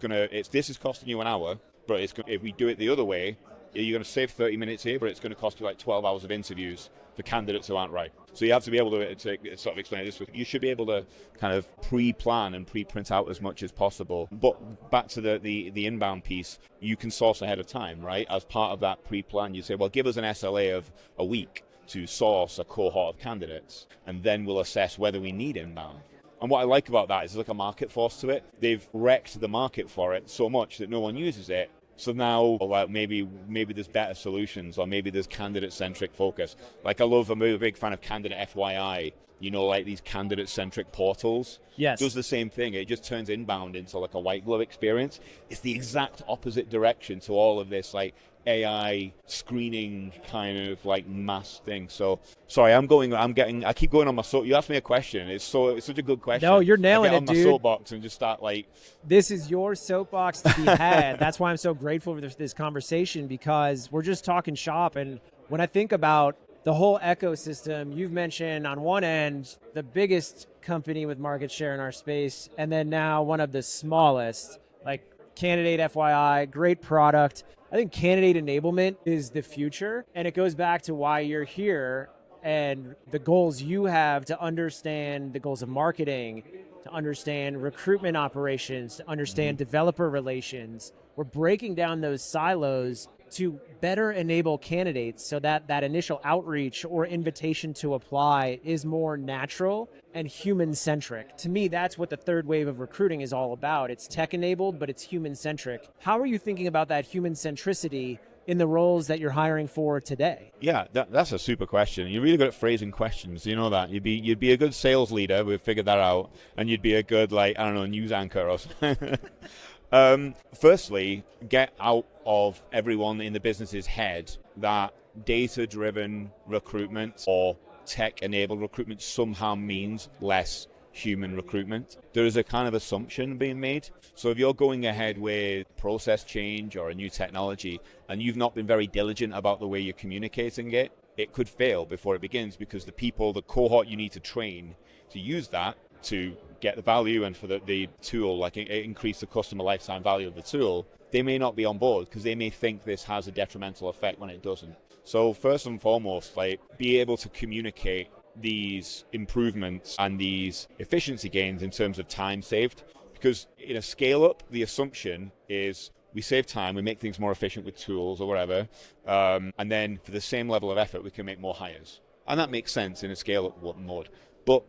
this is costing you an hour, but if we do it the other way, you're going to save 30 minutes here, but it's going to cost you like 12 hours of interviews for candidates who aren't right. So you have to be able to sort of explain this. You should be able to kind of pre-plan and pre-print out as much as possible. But back to the inbound piece, you can source ahead of time, right? As part of that pre-plan, you say, well, give us an SLA of a week to source a cohort of candidates, and then we'll assess whether we need inbound. And what I like about that is there's like a market force to it. They've wrecked the market for it so much that no one uses it. So now, well, maybe there's better solutions, or maybe there's candidate-centric focus. Like I'm a big fan of Candidate FYI, like these candidate-centric portals. Yes. It does the same thing. It just turns inbound into like a white glove experience. It's the exact opposite direction to all of this like AI screening kind of like mass thing. So sorry, I keep going on my you asked me a question. It's such a good question. No, you're nailing it, dude. I get on my soapbox and just start like, this is your soapbox to be had. That's why I'm so grateful for this conversation, because we're just talking shop. And when I think about the whole ecosystem, you've mentioned on one end the biggest company with market share in our space, and then now one of the smallest, like Candidate FYI, great product. I think candidate enablement is the future, and it goes back to why you're here and the goals you have to understand the goals of marketing, to understand recruitment operations, to understand developer relations. We're breaking down those silos to better enable candidates so that that initial outreach or invitation to apply is more natural and human-centric. To me, that's what the third wave of recruiting is all about. It's tech-enabled, but it's human-centric. How are you thinking about that human centricity in the roles that you're hiring for today? Yeah, that's a super question. You're really good at phrasing questions. You know that. You'd be a good sales leader. We've figured that out. And you'd be a good, news anchor or something. Firstly, get out of everyone in the business's head that data-driven recruitment or tech-enabled recruitment somehow means less human recruitment. There is a kind of assumption being made. So if you're going ahead with process change or a new technology and you've not been very diligent about the way you're communicating it, it could fail before it begins, because the cohort you need to train to use that to get the value and for the tool, like increase the customer lifetime value of the tool, they may not be on board because they may think this has a detrimental effect when it doesn't. So first and foremost, like, be able to communicate these improvements and these efficiency gains in terms of time saved. Because in a scale up, the assumption is we save time, we make things more efficient with tools or whatever, and then for the same level of effort, we can make more hires. And that makes sense in a scale up mode. But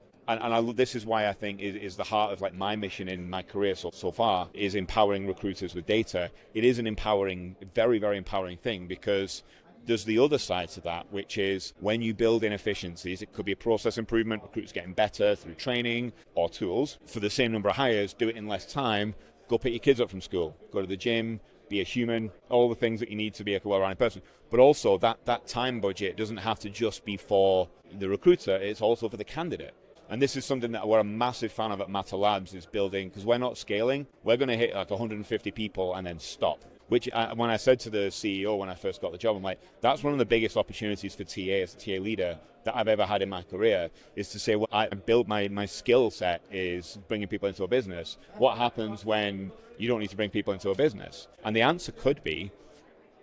this is why I think is the heart of like my mission in my career so far is empowering recruiters with data. It is an empowering, very, very empowering thing, because there's the other side to that, which is when you build in efficiencies, it could be a process improvement, recruiters getting better through training or tools. For the same number of hires, do it in less time, go pick your kids up from school, go to the gym, be a human, all the things that you need to be a well-rounded person. But also that time budget doesn't have to just be for the recruiter, it's also for the candidate. And this is something that we're a massive fan of at Matter Labs, is building, because we're not scaling, we're going to hit like 150 people and then stop. Which when I said to the CEO when I first got the job, I'm like, that's one of the biggest opportunities for TA as a TA leader that I've ever had in my career, is to say, well, I built my skill set is bringing people into a business. What happens when you don't need to bring people into a business? And the answer could be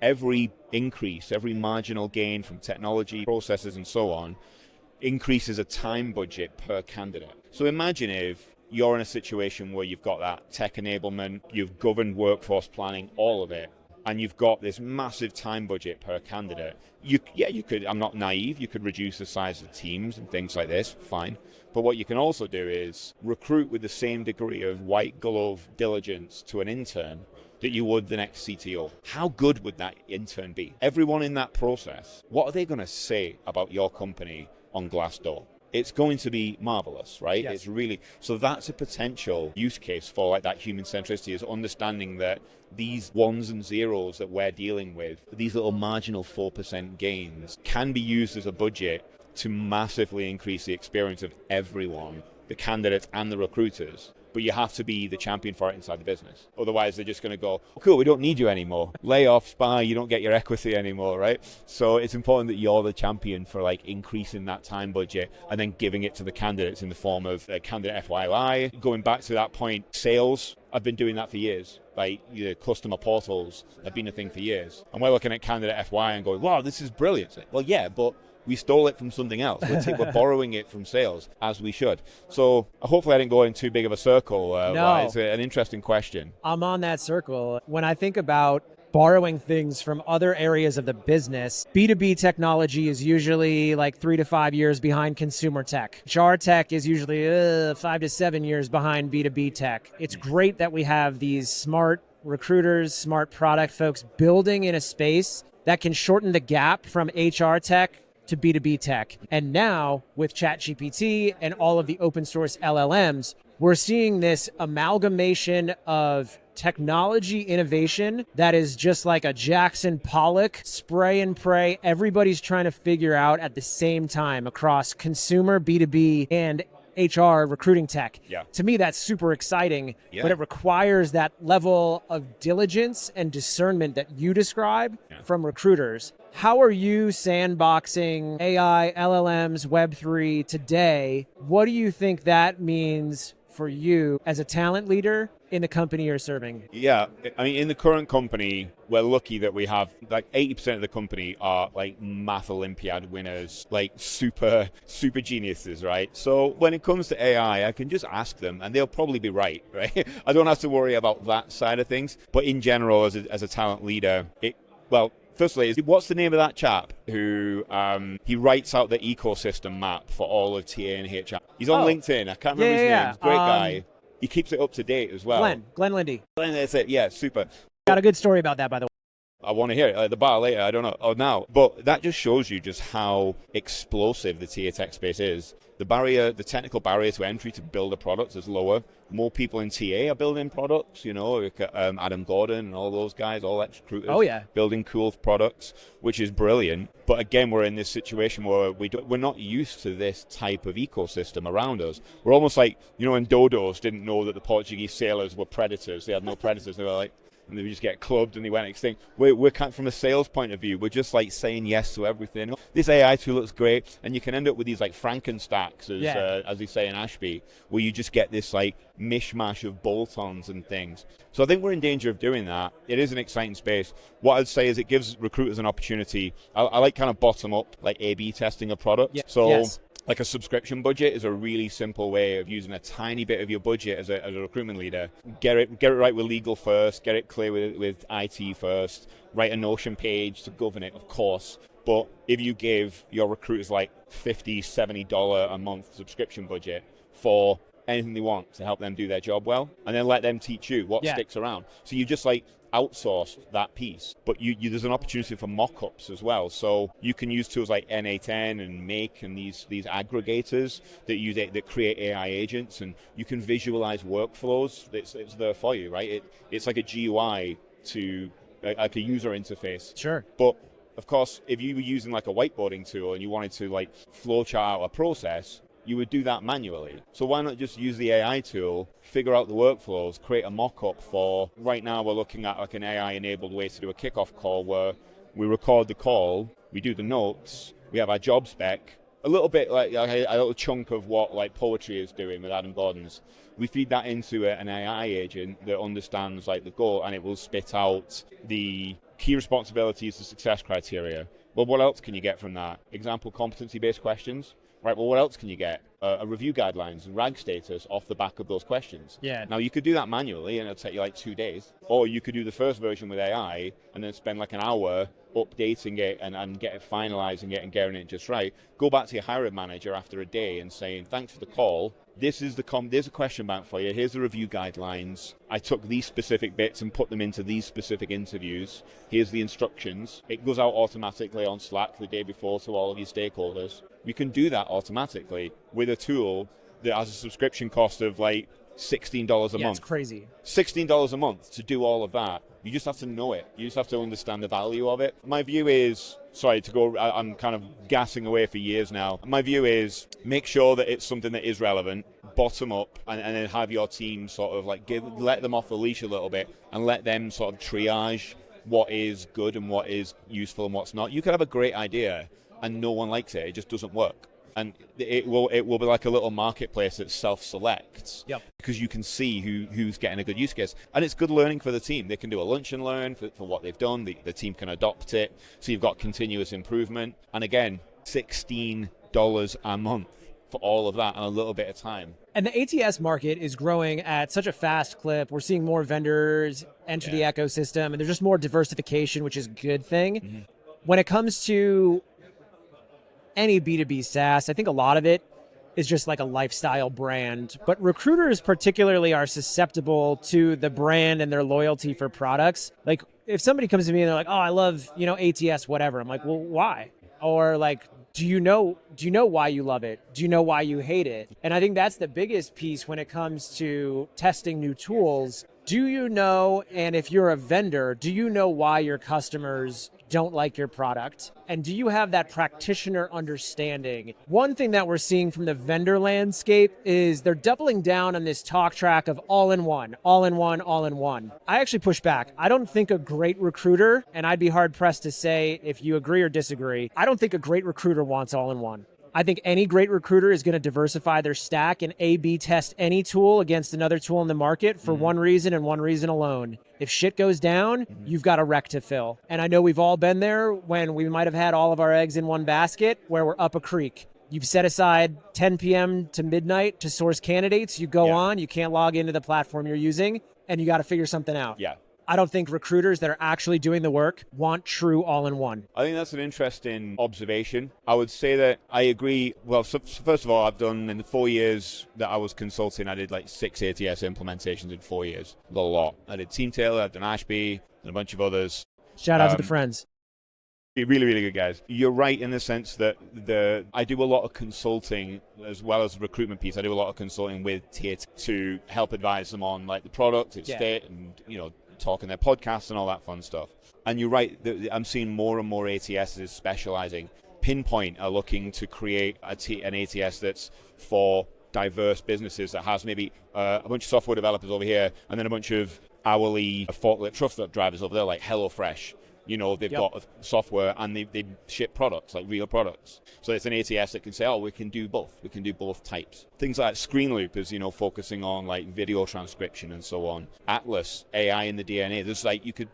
every increase, every marginal gain from technology, processes and so on, increases a time budget per candidate. So imagine if you're in a situation where you've got that tech enablement, you've governed workforce planning, all of it, and you've got this massive time budget per candidate. You could, I'm not naive, you could reduce the size of teams and things like this, fine. But what you can also do is recruit with the same degree of white glove diligence to an intern that you would the next CTO. How good would that intern be? Everyone in that process, what are they going to say about your company on Glassdoor? It's going to be marvelous, right? Yes. It's really, so that's a potential use case for like that human centricity, is understanding that these ones and zeros that we're dealing with, these little marginal 4% gains, can be used as a budget to massively increase the experience of everyone, the candidates and the recruiters. But you have to be the champion for it inside the business. Otherwise, they're just going to go, cool, we don't need you anymore. Layoffs, bye, you don't get your equity anymore, right? So it's important that you're the champion for like increasing that time budget and then giving it to the candidates in the form of candidate FYI. Going back to that point, sales, I've been doing that for years. Like, customer portals have been a thing for years. And we're looking at candidate FY and going, wow, this is brilliant. Well, yeah, but we stole it from something else. We're borrowing it from sales, as we should. So hopefully I didn't go in too big of a circle. No. It's an interesting question. I'm on that circle. When I think about borrowing things from other areas of the business, B2B technology is usually like 3 to 5 years behind consumer tech. HR tech is usually 5 to 7 years behind B2B tech. It's great that we have these smart recruiters, smart product folks building in a space that can shorten the gap from HR tech to B2B tech. And now with ChatGPT and all of the open source LLMs, we're seeing this amalgamation of technology innovation that is just like a Jackson Pollock spray and pray. Everybody's trying to figure out at the same time across consumer, B2B, and HR recruiting tech. Yeah. To me, that's super exciting, Yeah. but it requires that level of diligence and discernment that you describe from recruiters. How are you sandboxing AI, LLMs, Web3 today? What do you think that means for you as a talent leader in the company you're serving? Yeah, I mean, in the current company, we're lucky that we have like 80% of the company are like math Olympiad winners, like super geniuses, right? So when it comes to AI, I can just ask them and they'll probably be right? I don't have to worry about that side of things. But in general, as a talent leader, firstly, what's the name of that chap who he writes out the ecosystem map for all of TA and HR? He's on LinkedIn. I can't remember his name. He's a great guy. He keeps it up to date as well. Glenn Lindy. Glenn, that's it. Yeah, super. Got a good story about that, by the way. I want to hear it at the bar later. I don't know. Oh, now. But that just shows you just how explosive the TA tech space is. The technical barrier to entry to build a product is lower. More people in TA are building products, Adam Gordon and all those guys, all ex-recruiters, building cool products, which is brilliant. But again, we're in this situation where we're not used to this type of ecosystem around us. We're almost like, when dodos didn't know that the Portuguese sailors were predators. They had no predators. They were like, and they just get clubbed and they went extinct. We're kind of, from a sales point of view, we're just like saying yes to everything. This AI tool looks great, and you can end up with these like Frankenstacks, as they say in Ashby, where you just get this like mishmash of bolt-ons and things. So I think we're in danger of doing that. It is an exciting space. What I'd say is it gives recruiters an opportunity. I like kind of bottom up, like A/B testing a product. Yeah. So. Yes. Like a subscription budget is a really simple way of using a tiny bit of your budget as a recruitment leader. Get it right with legal first, get it clear with IT first, write a Notion page to govern it, of course. But if you give your recruiters like $50, $70 a month subscription budget for anything they want to help them do their job well, and then let them teach you what sticks around. So you just like outsource that piece, but there's an opportunity for mock-ups as well. So you can use tools like N8N and Make and these aggregators that create AI agents, and you can visualize workflows. It's there for you, right? It's like a GUI to like a user interface. Sure. But of course, if you were using like a whiteboarding tool and you wanted to like flowchart out a process, you would do that manually. So why not just use the AI tool, figure out the workflows, create a mock-up for, right now we're looking at like an AI-enabled way to do a kickoff call where we record the call, we do the notes, we have our job spec, a little bit like a little chunk of what like poetry is doing with Adam Gordon's. We feed that into an AI agent that understands like the goal, and it will spit out the key responsibilities, the success criteria. Well, what else can you get from that? Example, competency-based questions. Right, well, what else can you get? A review guidelines and RAG status off the back of those questions. Yeah. Now, you could do that manually, and it'll take you like 2 days. Or you could do the first version with AI and then spend like an hour updating it and get it, finalizing it and getting it just right. Go back to your hiring manager after a day and saying, thanks for the call. This is there's a question bank for you. Here's the review guidelines. I took these specific bits and put them into these specific interviews. Here's the instructions. It goes out automatically on Slack the day before to all of your stakeholders. You can do that automatically with a tool that has a subscription cost of like $16 a month. It's crazy. $16 a month to do all of that. You just have to know it. You just have to understand the value of it. My view is, I'm kind of gassing away for years now. My view is make sure that it's something that is relevant, bottom up, and then have your team sort of like let them off the leash a little bit and let them sort of triage what is good and what is useful and what's not. You could have a great idea and no one likes it. It just doesn't work. And it will be like a little marketplace that self-selects, because you can see who's getting a good use case. And it's good learning for the team. They can do a lunch and learn for what they've done. The team can adopt it. So you've got continuous improvement. And again, $16 a month for all of that and a little bit of time. And the ATS market is growing at such a fast clip. We're seeing more vendors enter the ecosystem, and there's just more diversification, which is a good thing. Mm-hmm. When it comes to any B2B SaaS, I think a lot of it is just like a lifestyle brand, but recruiters particularly are susceptible to the brand and their loyalty for products. Like if somebody comes to me and they're like, oh, I love, ATS, whatever. I'm like, well, why? Or like, do you know why you love it? Do you know why you hate it? And I think that's the biggest piece when it comes to testing new tools. Do you know, and if you're a vendor, do you know why your customers don't like your product? And do you have that practitioner understanding? One thing that we're seeing from the vendor landscape is they're doubling down on this talk track of all-in-one, all-in-one, all-in-one. I actually push back. I don't think a great recruiter, and I'd be hard-pressed to say if you agree or disagree, I don't think a great recruiter wants all-in-one. I think any great recruiter is going to diversify their stack and A/B test any tool against another tool in the market for one reason and one reason alone. If shit goes down, you've got a wreck to fill. And I know we've all been there when we might have had all of our eggs in one basket where we're up a creek. You've set aside 10 p.m. to midnight to source candidates. You go on, you can't log into the platform you're using, and you got to figure something out. Yeah. I don't think recruiters that are actually doing the work want true all-in-one. I think that's an interesting observation. I would say that I agree. Well, so first of all, I've done in the 4 years that I was consulting, I did like 6 ATS implementations in 4 years. A lot. I did Team Taylor, I've done Ashby, and a bunch of others. Shout out to the friends. Really, really good guys. You're right in the sense that I do a lot of consulting as well as the recruitment piece. I do a lot of consulting with tier to help advise them on like the product, its state, and talking their podcasts and all that fun stuff. And you're right, I'm seeing more and more ATSs specializing. Pinpoint are looking to create an ATS that's for diverse businesses that has maybe a bunch of software developers over here and then a bunch of hourly forklift truck drivers over there, like HelloFresh. They've got software and they ship products, like real products. So it's an ATS that can say, we can do both. We can do both types. Things like ScreenLoop is, focusing on like video transcription and so on. Atlas, AI in the DNA. There's like, you could,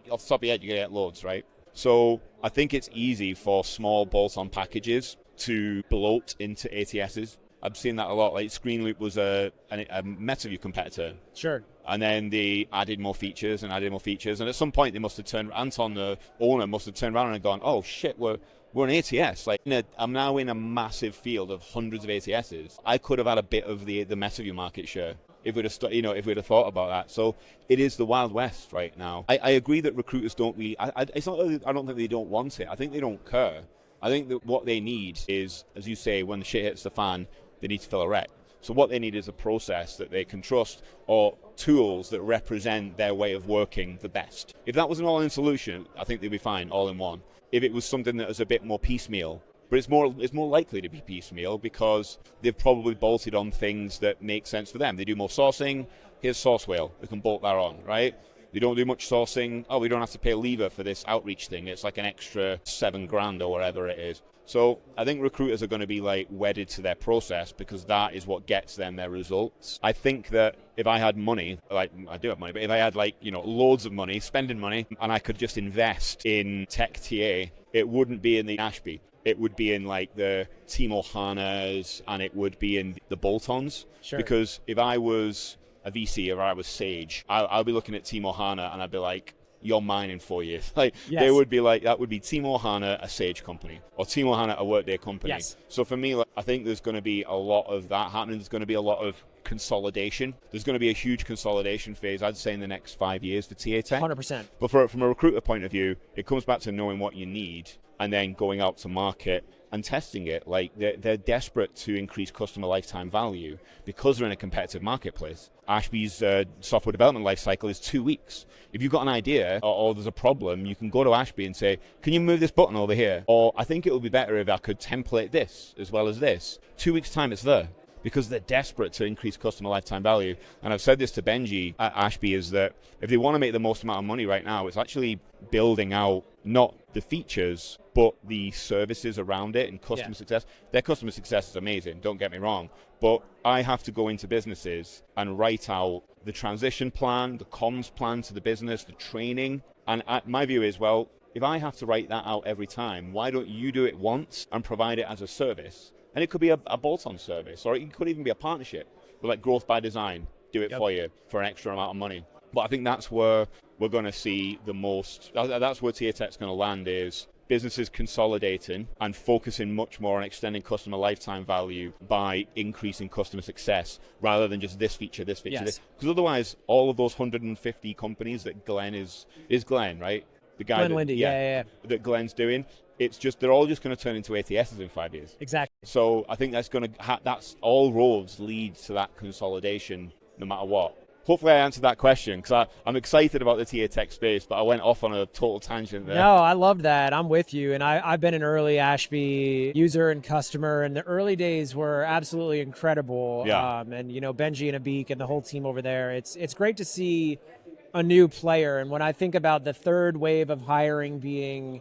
off the top of your head, you get loads, right? So I think it's easy for small bolt-on packages to bloat into ATSs. I've seen that a lot. Like ScreenLoop was a MetaView competitor. Sure. And then they added more features. And at some point they must have turned, Anton, the owner, must have turned around and gone, oh shit, we're an ATS. Like I'm now in a massive field of hundreds of ATSs. I could have had a bit of the MetaView market share if we'd have thought about that. So it is the Wild West right now. I agree that recruiters don't really, it's not that I don't think they don't want it. I think they don't care. I think that what they need is, as you say, when the shit hits the fan, they need to fill a rec. So what they need is a process that they can trust or tools that represent their way of working the best. If that was an all-in solution, I think they'd be fine, all in one. If it was something that was a bit more piecemeal, but it's more likely to be piecemeal because they've probably bolted on things that make sense for them. They do more sourcing, here's Sourcewhale, we can bolt that on, right? They don't do much sourcing, we don't have to pay a lever for this outreach thing, it's like an extra $7,000 or whatever it is. So I think recruiters are going to be like wedded to their process because that is what gets them their results. I think that if I had money, like I do have money, but if I had loads of money, spending money, and I could just invest in tech TA, it wouldn't be in the Ashby. It would be in like the Timo Hanas and it would be in the bolt-ons. Sure. Because if I was a VC or I was Sage, I'll be looking at Timo Hana and I'd be like, you're mining for you. They would be like, that would be Timo Hana, a Sage company, or Timo Hana, a Workday company. Yes. So for me, I think there's going to be a lot of that happening. There's going to be a lot of consolidation. There's going to be a huge consolidation phase, I'd say, in the next 5 years for TA Tech. 100%. But from a recruiter point of view, it comes back to knowing what you need and then going out to market and testing it. Like they're desperate to increase customer lifetime value because they're in a competitive marketplace. Ashby's software development life cycle is 2 weeks. If you've got an idea or there's a problem, you can go to Ashby and say, can you move this button over here? Or I think it would be better if I could template this as well as this. 2 weeks time, it's there. Because they're desperate to increase customer lifetime value. And I've said this to Benji at Ashby, is that if they want to make the most amount of money right now, it's actually building out not the features, but the services around it and customer success. Their customer success is amazing, don't get me wrong. But I have to go into businesses and write out the transition plan, the comms plan to the business, the training. And my view is, well, if I have to write that out every time, why don't you do it once and provide it as a service? And it could be a bolt-on service, or it could even be a partnership with like Growth by Design. Do it for you for an extra amount of money. But I think that's where we're going to see the most. That's where TA Tech's going to land, is businesses consolidating and focusing much more on extending customer lifetime value by increasing customer success rather than just this feature, this. Because otherwise, all of those 150 companies that Glenn is Glenn, right? The guy Glenn that, Lindy, that Glenn's doing. It's just they're all just going to turn into ATSs in 5 years. Exactly. So I think that's going to that's all roads lead to that consolidation, no matter what. Hopefully I answered that question, because I'm excited about the TA Tech space, but I went off on a total tangent there. No, I loved that. I'm with you. And I've been an early Ashby user and customer, and the early days were absolutely incredible. Yeah. And, Benji and Abik and the whole team over there, it's great to see a new player. And when I think about the third wave of hiring being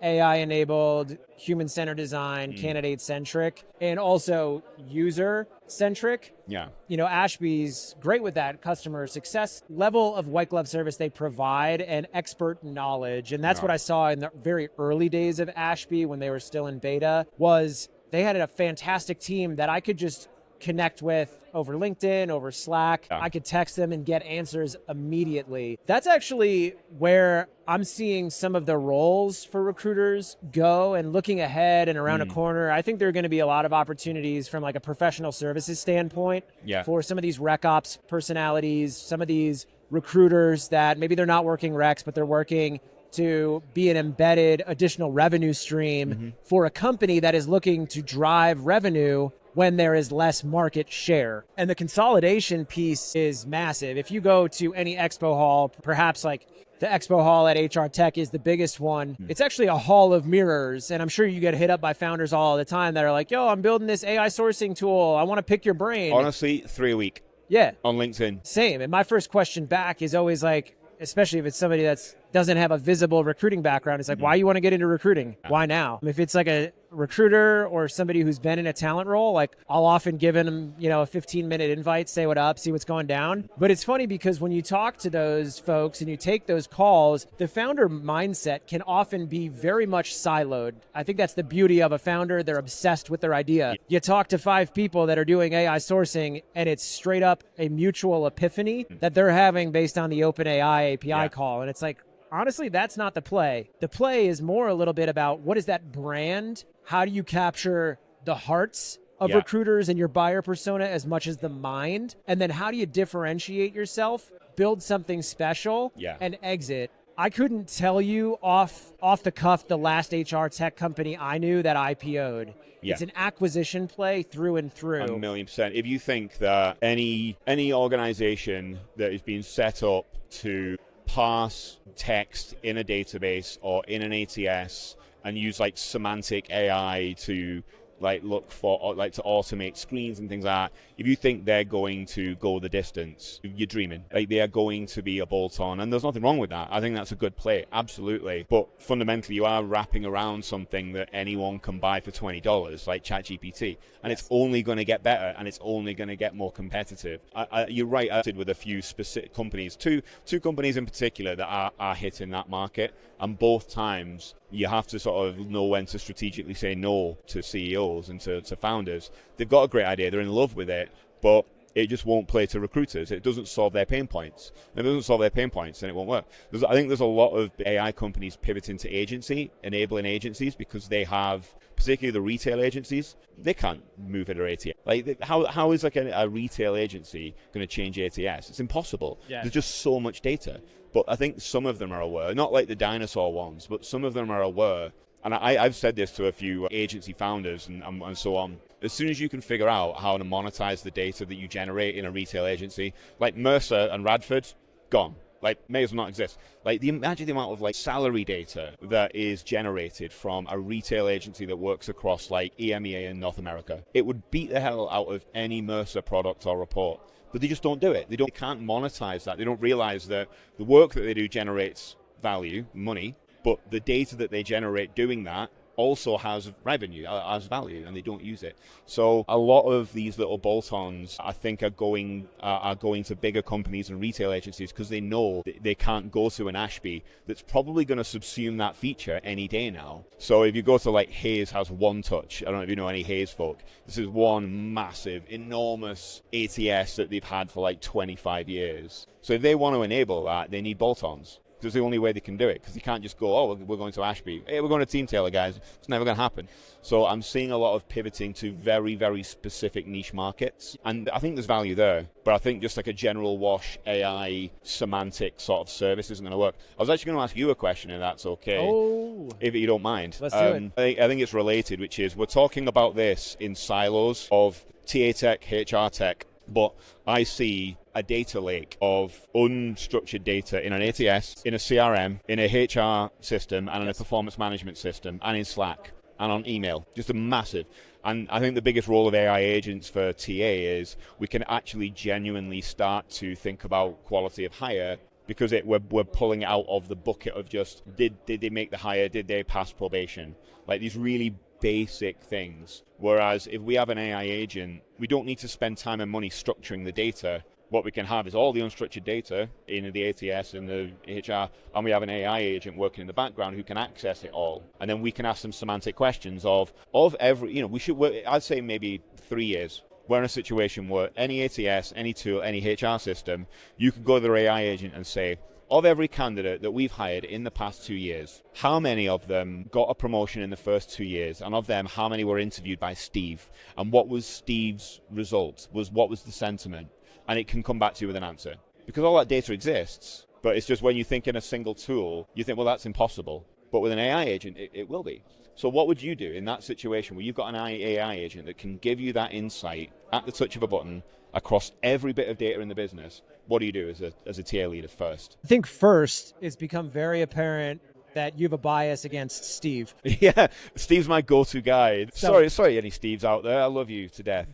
AI-enabled, human-centered design, candidate-centric, and also user-centric. Yeah. Ashby's great with that customer success level of white glove service they provide and expert knowledge. And that's what I saw in the very early days of Ashby when they were still in beta, was they had a fantastic team that I could just connect with over LinkedIn, over Slack. I could text them and get answers immediately. That's actually where I'm seeing some of the roles for recruiters go, and looking ahead and around a corner. I think there are going to be a lot of opportunities from like a professional services standpoint for some of these rec ops personalities, some of these recruiters that maybe they're not working recs, but they're working to be an embedded additional revenue stream for a company that is looking to drive revenue when there is less market share. And the consolidation piece is massive. If you go to any expo hall, perhaps like the expo hall at HR Tech is the biggest one. It's actually a hall of mirrors. And I'm sure you get hit up by founders all the time that are like, yo, I'm building this AI sourcing tool. I want to pick your brain. Honestly, 3 a week. Yeah. On LinkedIn. Same. And my first question back is always like, especially if it's somebody that doesn't have a visible recruiting background, it's like, why you want to get into recruiting? Why now? If it's like a recruiter or somebody who's been in a talent role, like I'll often give them, a 15-minute invite, say what up, see what's going down. But it's funny because when you talk to those folks and you take those calls, the founder mindset can often be very much siloed. I think that's the beauty of a founder. They're obsessed with their idea. You talk to 5 people that are doing AI sourcing and it's straight up a mutual epiphany that they're having based on the OpenAI API call. And it's like, honestly, that's not the play. The play is more a little bit about what is that brand? How do you capture the hearts of recruiters and your buyer persona as much as the mind? And then how do you differentiate yourself, build something special, and exit? I couldn't tell you off the cuff the last HR tech company I knew that IPO'd. It's an acquisition play through and through. 1,000,000%. If you think that any organization that is being set up to parse text in a database or in an ATS and use like semantic AI to like look for or like to automate screens and things like that, if you think they're going to go the distance, you're dreaming. Like they are going to be a bolt-on, and there's nothing wrong with that. I think that's a good play, absolutely. But fundamentally, you are wrapping around something that anyone can buy for $20, like ChatGPT, and it's only going to get better, and it's only going to get more competitive. You're right. I did with a few specific companies, two companies in particular that are hitting that market, and both times you have to sort of know when to strategically say no to CEOs and to founders. They've got a great idea, they're in love with it, but it just won't play to recruiters. It doesn't solve their pain points. If it doesn't solve their pain points, then it won't work. I think there's a lot of AI companies pivoting to agency, enabling agencies, because they have, particularly the retail agencies, they can't move it or ATS. Like, how is like a retail agency going to change ATS? It's impossible. There's just so much data. But I think some of them are aware, not like the dinosaur ones, but some of them are aware. And I've said this to a few agency founders and so on. As soon as you can figure out how to monetize the data that you generate in a retail agency, like Mercer and Radford, gone. Like, may as well not exist. Like, imagine the amount of like salary data that is generated from a retail agency that works across like EMEA and North America. It would beat the hell out of any Mercer product or report. But they just don't do it. They can't monetize that. They don't realize that the work that they do generates value, money, but the data that they generate doing that also has revenue, has value, and they don't use it. So a lot of these little bolt-ons, I think, are going to bigger companies and retail agencies because they know they can't go to an Ashby that's probably going to subsume that feature any day now. So if you go to like Hayes has One Touch, I don't know if you know any Hayes folk. This is one massive, enormous ATS that they've had for like 25 years. So if they want to enable that, they need bolt-ons. It's the only way they can do it, because you can't just go, oh, we're going to Ashby. Hey, we're going to Team Taylor, guys. It's never going to happen. So I'm seeing a lot of pivoting to very, very specific niche markets. And I think there's value there. But I think just like a general wash AI semantic sort of service isn't going to work. I was actually going to ask you a question, if that's okay. Oh. If you don't mind. Let's do it. I think it's related, which is we're talking about this in silos of TA tech, HR tech. But I see a data lake of unstructured data in an ATS, in a CRM, in a HR system, and in a performance management system, and in Slack, and on email. Just a massive. And I think the biggest role of AI agents for TA is we can actually genuinely start to think about quality of hire, because we're pulling it out of the bucket of just, did they make the hire, did they pass probation? Like these really basic things. Whereas if we have an AI agent, we don't need to spend time and money structuring the data. What we can have is all the unstructured data in the ATS and the HR, and we have an AI agent working in the background who can access it all. And then we can ask them semantic questions of every, we should work, I'd say maybe 3 years. We're in a situation where any ATS, any tool, any HR system, you can go to their AI agent and say, of every candidate that we've hired in the past 2 years, how many of them got a promotion in the first 2 years? And of them, how many were interviewed by Steve? And what was Steve's result? What was the sentiment? And it can come back to you with an answer. Because all that data exists, but it's just when you think in a single tool, you think, well, that's impossible. But with an AI agent, it will be. So what would you do in that situation where you've got an AI agent that can give you that insight at the touch of a button across every bit of data in the business? What do you do as a TA leader first? I think first, it's become very apparent that you have a bias against Steve. Yeah, Steve's my go-to guy. Sorry, any Steves out there. I love you to death.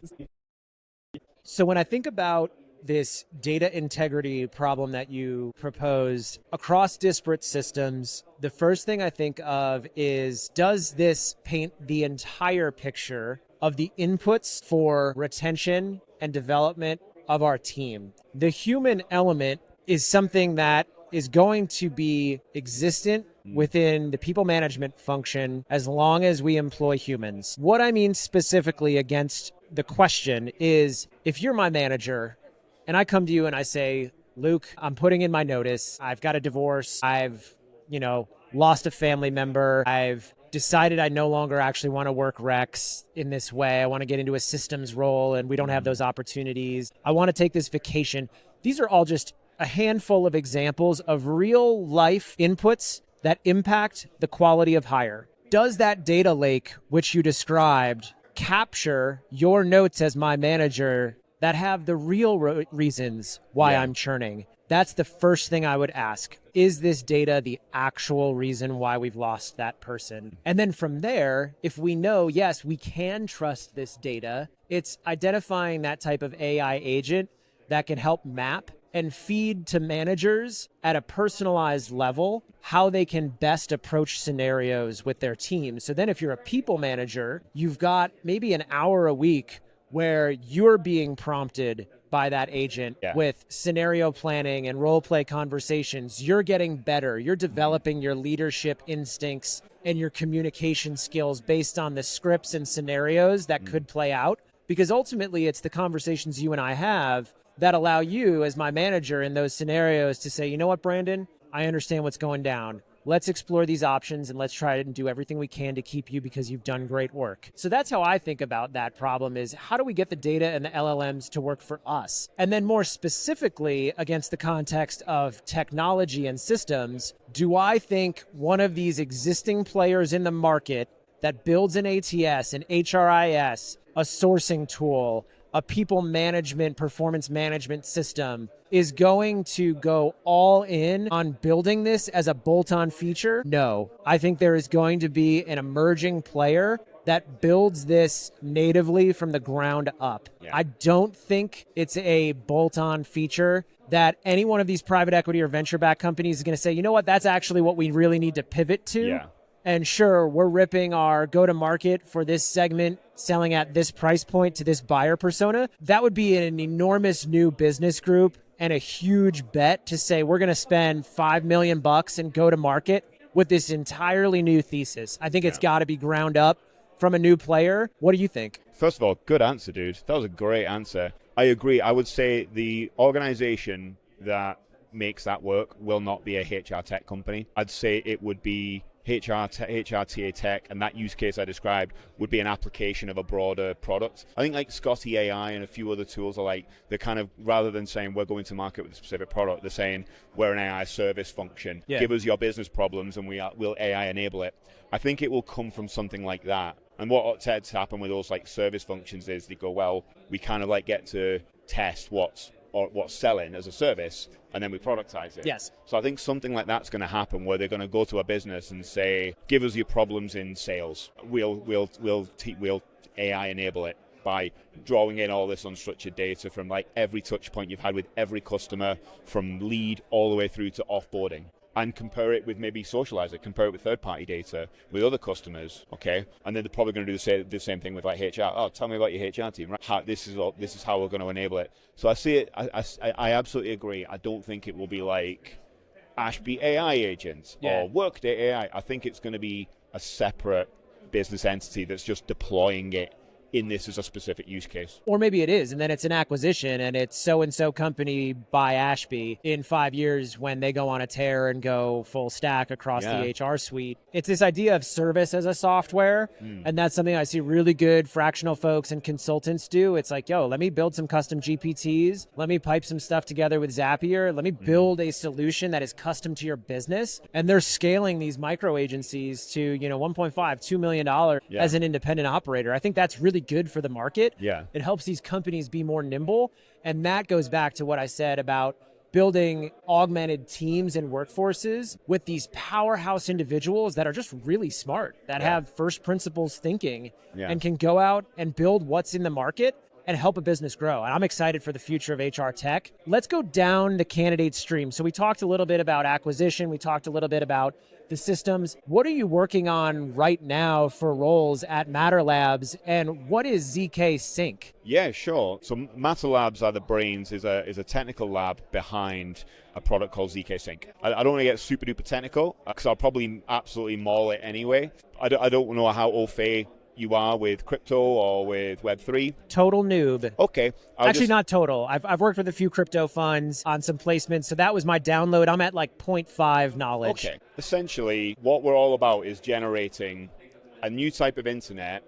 So when I think about this data integrity problem that you proposed across disparate systems, the first thing I think of is, does this paint the entire picture of the inputs for retention and development of our team? The human element is something that is going to be existent within the people management function as long as we employ humans. What I mean specifically against the question is, if you're my manager and I come to you and I say, Luke, I'm putting in my notice. I've got a divorce. I've, lost a family member. I've decided I no longer actually want to work Rex in this way. I want to get into a systems role and we don't have those opportunities. I want to take this vacation. These are all just a handful of examples of real life inputs that impact the quality of hire. Does that data lake, which you described, capture your notes as my manager that have the real reasons why I'm churning? That's the first thing I would ask. Is this data the actual reason why we've lost that person? And then from there, if we know, yes, we can trust this data, it's identifying that type of AI agent that can help map and feed to managers at a personalized level how they can best approach scenarios with their team. So then if you're a people manager, you've got maybe an hour a week where you're being prompted by that agent with scenario planning and role play conversations. You're getting better. You're developing your leadership instincts and your communication skills based on the scripts and scenarios that could play out. Because ultimately, it's the conversations you and I have that allow you as my manager in those scenarios to say, you know what, Brandon, I understand what's going down. Let's explore these options and let's try and do everything we can to keep you because you've done great work. So that's how I think about that problem, is how do we get the data and the LLMs to work for us? And then more specifically, against the context of technology and systems, do I think one of these existing players in the market that builds an ATS, an HRIS, a sourcing tool, a people management, performance management system is going to go all in on building this as a bolt-on feature? No. I think there is going to be an emerging player that builds this natively from the ground up. Yeah. I don't think it's a bolt-on feature that any one of these private equity or venture-backed companies is going to say, you know what, that's actually what we really need to pivot to. Yeah. And sure, we're ripping our go-to-market for this segment, selling at this price point to this buyer persona. That would be an enormous new business group and a huge bet to say we're going to spend $5 million and go to market with this entirely new thesis. I think it's got to be ground up from a new player. What do you think? First of all, good answer, dude. That was a great answer. I agree. I would say the organization that makes that work will not be a HR tech company. I'd say it would be HRTA tech, and that use case I described would be an application of a broader product. I think like Scotty AI and a few other tools are like, they're kind of, rather than saying we're going to market with a specific product, they're saying we're an AI service function. Yeah. Give us your business problems and we'll AI enable it. I think it will come from something like that. And what tends to happen with those like service functions is they go, well, we kind of like get to test what's selling as a service, and then we productize it. Yes. So I think something like that's going to happen, where they're going to go to a business and say, give us your problems in sales. We'll AI enable it by drawing in all this unstructured data from like every touch point you've had with every customer, from lead all the way through to offboarding. And compare it with maybe socialize it, compare it with third-party data, with other customers, okay? And then they're probably going to do the same thing with like HR. Oh, tell me about your HR team, right? This is how we're going to enable it. So I see it. I absolutely agree. I don't think it will be like Ashby AI agents or Workday AI. I think it's going to be a separate business entity that's just deploying it in this as a specific use case. Or maybe it is, and then it's an acquisition, and it's so-and-so company by Ashby in 5 years when they go on a tear and go full stack across the HR suite. It's this idea of service as a software, and that's something I see really good fractional folks and consultants do. It's like, yo, let me build some custom GPTs. Let me pipe some stuff together with Zapier. Let me build a solution that is custom to your business. And they're scaling these micro agencies to, $1.5, $2 million as an independent operator. I think that's really good for the market. Yeah. It helps these companies be more nimble. And that goes back to what I said about building augmented teams and workforces with these powerhouse individuals that are just really smart, that have first principles thinking and can go out and build what's in the market and help a business grow. And I'm excited for the future of HR tech. Let's go down the candidate stream. So we talked a little bit about acquisition. We talked a little bit about the systems. What are you working on right now for roles at Matter Labs, and what is zkSync? Yeah, sure. So Matter Labs are the brains, is a technical lab behind a product called zkSync. I don't want to get super duper technical because I'll probably absolutely maul it anyway. I don't know how au fait you are with crypto or with Web3. Total noob. Okay. Actually, not total. I've worked with a few crypto funds on some placements, so that was my download. I'm at like 0.5 knowledge. Okay. Essentially, what we're all about is generating a new type of internet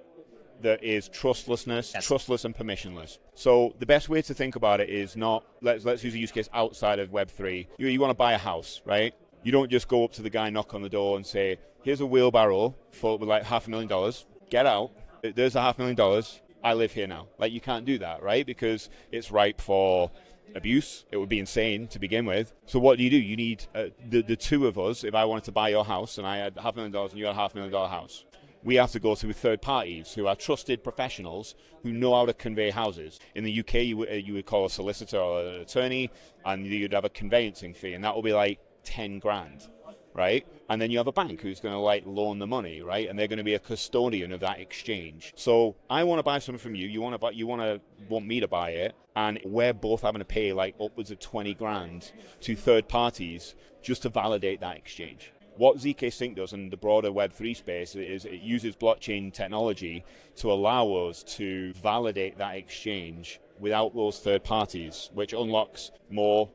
that is trustless and permissionless. So the best way to think about it is not, let's use a use case outside of Web3. You want to buy a house, right? You don't just go up to the guy, knock on the door and say, here's a wheelbarrow full with like $500,000. Get out. There's a $500,000. I live here now. Like, you can't do that, right? Because it's ripe for abuse. It would be insane to begin with. So what do? You need the two of us. If I wanted to buy your house and I had $500,000 and you had a $500,000 house, we have to go to third parties who are trusted professionals who know how to convey houses. In the UK, you would call a solicitor or an attorney, and you'd have a conveyancing fee, and that would be like 10 grand. Right? And then you have a bank who's going to like loan the money, right? And they're going to be a custodian of that exchange. So I want to buy something from you. You want me to buy it, and we're both having to pay like upwards of 20 grand to third parties just to validate that exchange. What zkSync does in the broader Web3 space is it uses blockchain technology to allow us to validate that exchange without those third parties, which unlocks more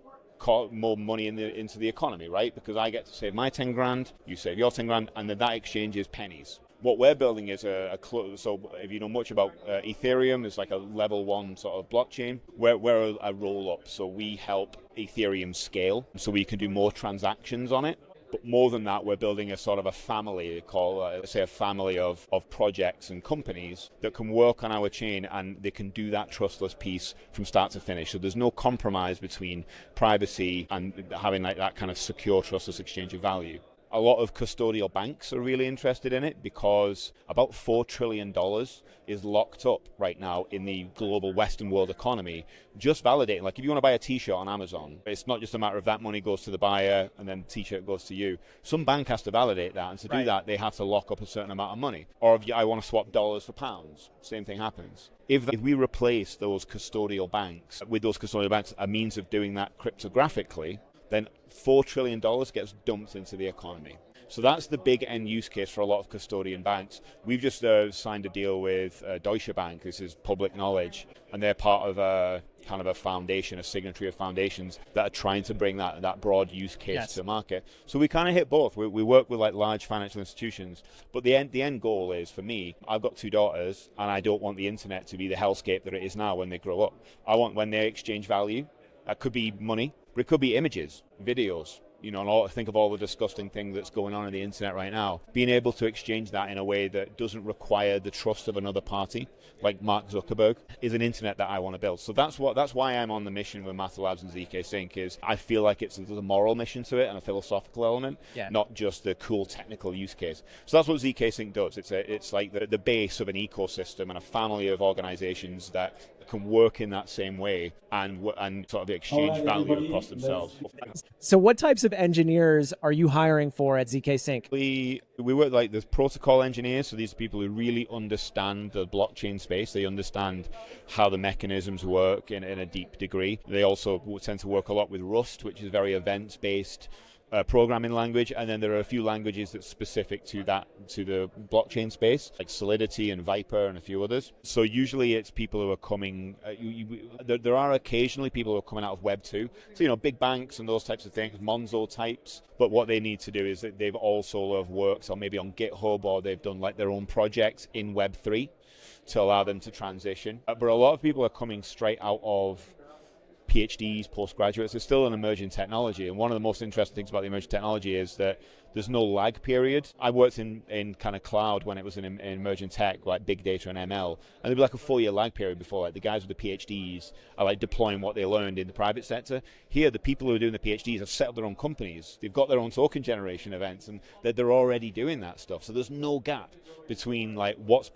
money into the economy, right? Because I get to save my 10 grand, you save your 10 grand, and then that exchange is pennies. What we're building is so if you know much about Ethereum, it's like a level 1 sort of blockchain. We're a roll-up, so we help Ethereum scale, so we can do more transactions on it. But more than that, we're building a sort of a family, a family of projects and companies that can work on our chain, and they can do that trustless piece from start to finish. So there's no compromise between privacy and having like that kind of secure, trustless exchange of value. A lot of custodial banks are really interested in it because about $4 trillion is locked up right now in the global Western world economy, just validating. Like, if you want to buy a t-shirt on Amazon, it's not just a matter of that money goes to the buyer and then the t-shirt goes to you. Some bank has to validate that, and to do that, they have to lock up a certain amount of money. Or if I want to swap dollars for pounds, same thing happens. If we replace those custodial banks with those custodial banks, a means of doing that cryptographically, then $4 trillion gets dumped into the economy. So that's the big end use case for a lot of custodian banks. We've just signed a deal with Deutsche Bank. This is public knowledge, and they're part of a kind of a foundation, a signatory of foundations that are trying to bring that broad use case to market. So we kind of hit both. We work with like large financial institutions, but the end goal is, for me, I've got 2 daughters, and I don't want the internet to be the hellscape that it is now when they grow up. I want, when they exchange value, that could be money, but it could be images, videos, and think of all the disgusting thing that's going on the internet right now. Being able to exchange that in a way that doesn't require the trust of another party, like Mark Zuckerberg, is an internet that I want to build. So that's why I'm on the mission with Matter Labs and zkSync. Is I feel like there's a moral mission to it and a philosophical element, not just the cool technical use case. So that's what zkSync does. It's like the base of an ecosystem and a family of organizations that can work in that same way and sort of exchange value across themselves. So what types of engineers are you hiring for at zkSync? We work like the protocol engineers, so these are people who really understand the blockchain space. They understand how the mechanisms work in a deep degree. They also tend to work a lot with Rust, which is very events-based. programming language, and then there are a few languages that's specific to the blockchain space, like Solidity and Viper and a few others. So usually it's people who are coming. There are occasionally people who are coming out of Web 2, so big banks and those types of things, Monzo types. But what they need to do is that they've also have worked, or maybe on GitHub, or they've done like their own projects in Web 3 to allow them to transition. But a lot of people are coming straight out of PhDs, postgraduates. It's still an emerging technology, and one of the most interesting things about the emerging technology is that there's no lag period. I worked in kind of cloud when it was in emerging tech, like big data and ML, and there'd be like a 4-year lag period before like the guys with the PhDs are like deploying what they learned in the private sector. Here, the people who are doing the PhDs have set up their own companies. They've got their own token generation events, and they're already doing that stuff. So there's no gap between like what's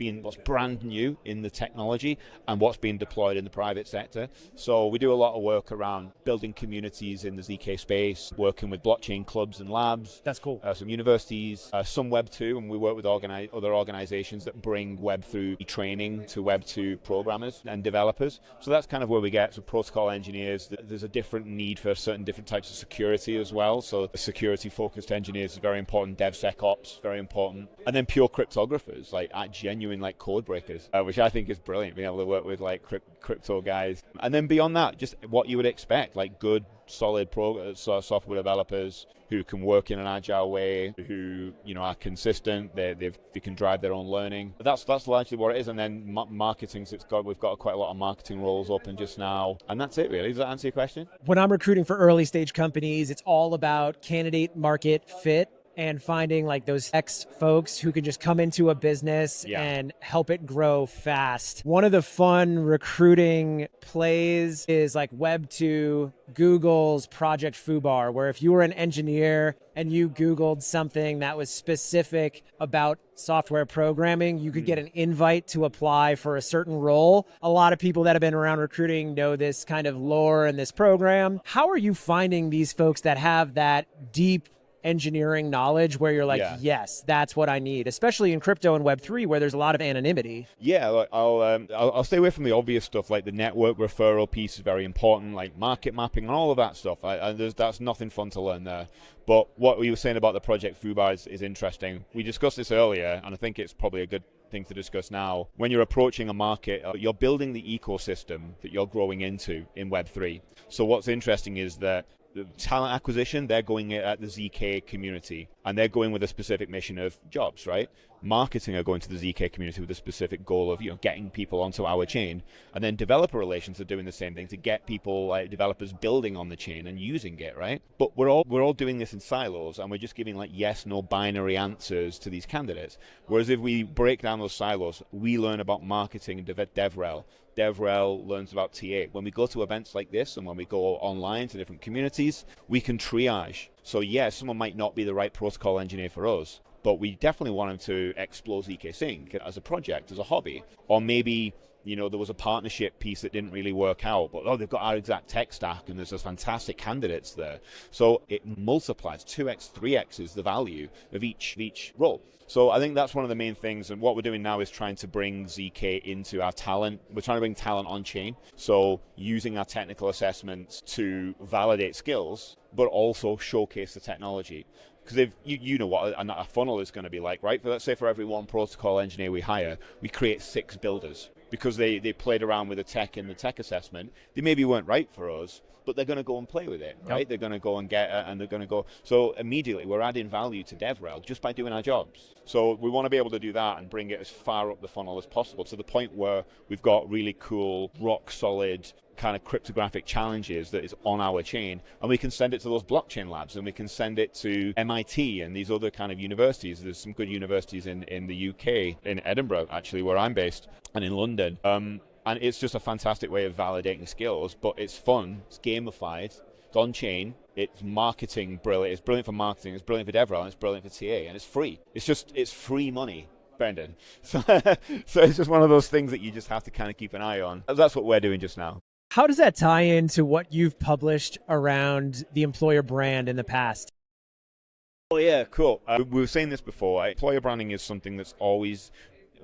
brand new in the technology and what's being deployed in the private sector. So we do a lot of work around building communities in the ZK space, working with blockchain clubs and labs. That's cool. Some universities, some Web 2, and we work with other organizations that bring Web 3 training to Web 2 programmers and developers. So that's kind of where we get to protocol engineers. There's a different need for certain different types of security as well. So security-focused engineers is very important. DevSecOps, very important. And then pure cryptographers, like genuine like code breakers, which I think is brilliant, being able to work with like crypto guys. And then beyond that, just what you would expect, like good, solid software developers who can work in an agile way, who are consistent. They can drive their own learning. But that's largely what it is. And then marketing. So we've got quite a lot of marketing roles open just now, and that's it really. Does that answer your question? When I'm recruiting for early stage companies, it's all about candidate market fit and finding like those X folks who can just come into a business and help it grow fast. One of the fun recruiting plays is like Web2, Google's Project Foobar, where if you were an engineer and you Googled something that was specific about software programming, you could get an invite to apply for a certain role. A lot of people that have been around recruiting know this kind of lore and this program. How are you finding these folks that have that deep engineering knowledge where you're like, yes, that's what I need, especially in crypto and Web3 where there's a lot of anonymity? Yeah, look, I'll stay away from the obvious stuff, like the network referral piece is very important, like market mapping and all of that stuff. That's nothing fun to learn there. But what we were saying about the Project Foobar is interesting. We discussed this earlier, and I think it's probably a good thing to discuss now. When you're approaching a market, you're building the ecosystem that you're growing into in Web3. So what's interesting is that the talent acquisition, they're going at the ZK community, and they're going with a specific mission of jobs, right? Marketing are going to the ZK community with a specific goal of getting people onto our chain, and then developer relations are doing the same thing to get people, like developers, building on the chain and using it, right? But we're all doing this in silos, and we're just giving like yes, no binary answers to these candidates. Whereas if we break down those silos, we learn about marketing and DevRel. DevRel learns about TA. When we go to events like this and when we go online to different communities, we can triage. So yes, someone might not be the right protocol engineer for us, but we definitely want them to explore zkSync as a project, as a hobby. Or maybe there was a partnership piece that didn't really work out, but they've got our exact tech stack and there's those fantastic candidates there. So it multiplies 2x, 3x is the value of each role. So I think that's one of the main things, and what we're doing now is trying to bring ZK into our talent. We're trying to bring talent on chain, so using our technical assessments to validate skills, but also showcase the technology. Because if you know what a funnel is going to be like, right? Let's say for every one protocol engineer we hire, we create 6 builders. Because they played around with the tech in the tech assessment, they maybe weren't right for us, but they're going to go and play with it, right? They're going to go and get it, and they're going to go. So immediately we're adding value to DevRel just by doing our jobs. So we want to be able to do that and bring it as far up the funnel as possible, to the point where we've got really cool, rock solid kind of cryptographic challenges that is on our chain, and we can send it to those blockchain labs, and we can send it to MIT and these other kind of universities. There's some good universities in the UK, in Edinburgh actually, where I'm based, and in London. And it's just a fantastic way of validating skills, but it's fun, it's gamified, it's on chain, it's marketing brilliant, it's brilliant for marketing, it's brilliant for DevRel, and it's brilliant for TA, and it's free. It's free money, Brendan. So it's just one of those things that you just have to kind of keep an eye on. That's what we're doing just now. How does that tie into what you've published around the employer brand in the past? Oh yeah, cool. We were saying this before. Employer branding is something that's always...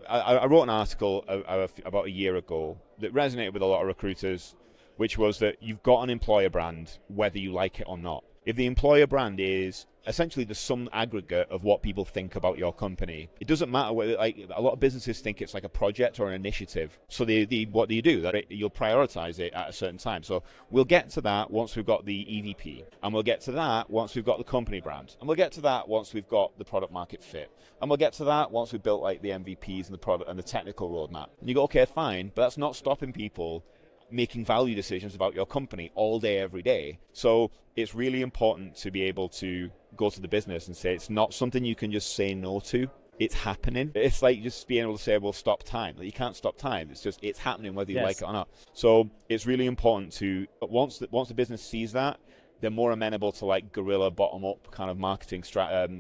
I wrote an article about a year ago that resonated with a lot of recruiters, which was that you've got an employer brand whether you like it or not. If the employer brand is essentially the sum aggregate of what people think about your company, it doesn't matter whether, like, a lot of businesses think it's like a project or an initiative. So what do? That you'll prioritize it at a certain time. So we'll get to that once we've got the EVP, and we'll get to that once we've got the company brand, and we'll get to that once we've got the product market fit, and we'll get to that once we've built like the MVPs and the product and the technical roadmap. And you go, okay, fine, but that's not stopping people making value decisions about your company all day, every day. So it's really important to be able to go to the business and say it's not something you can just say no to. It's happening. It's like just being able to say, well, stop time. Like, you can't stop time. It's just, it's happening whether you like it or not. So it's really important to, once the business sees that, they're more amenable to like guerrilla bottom-up kind of marketing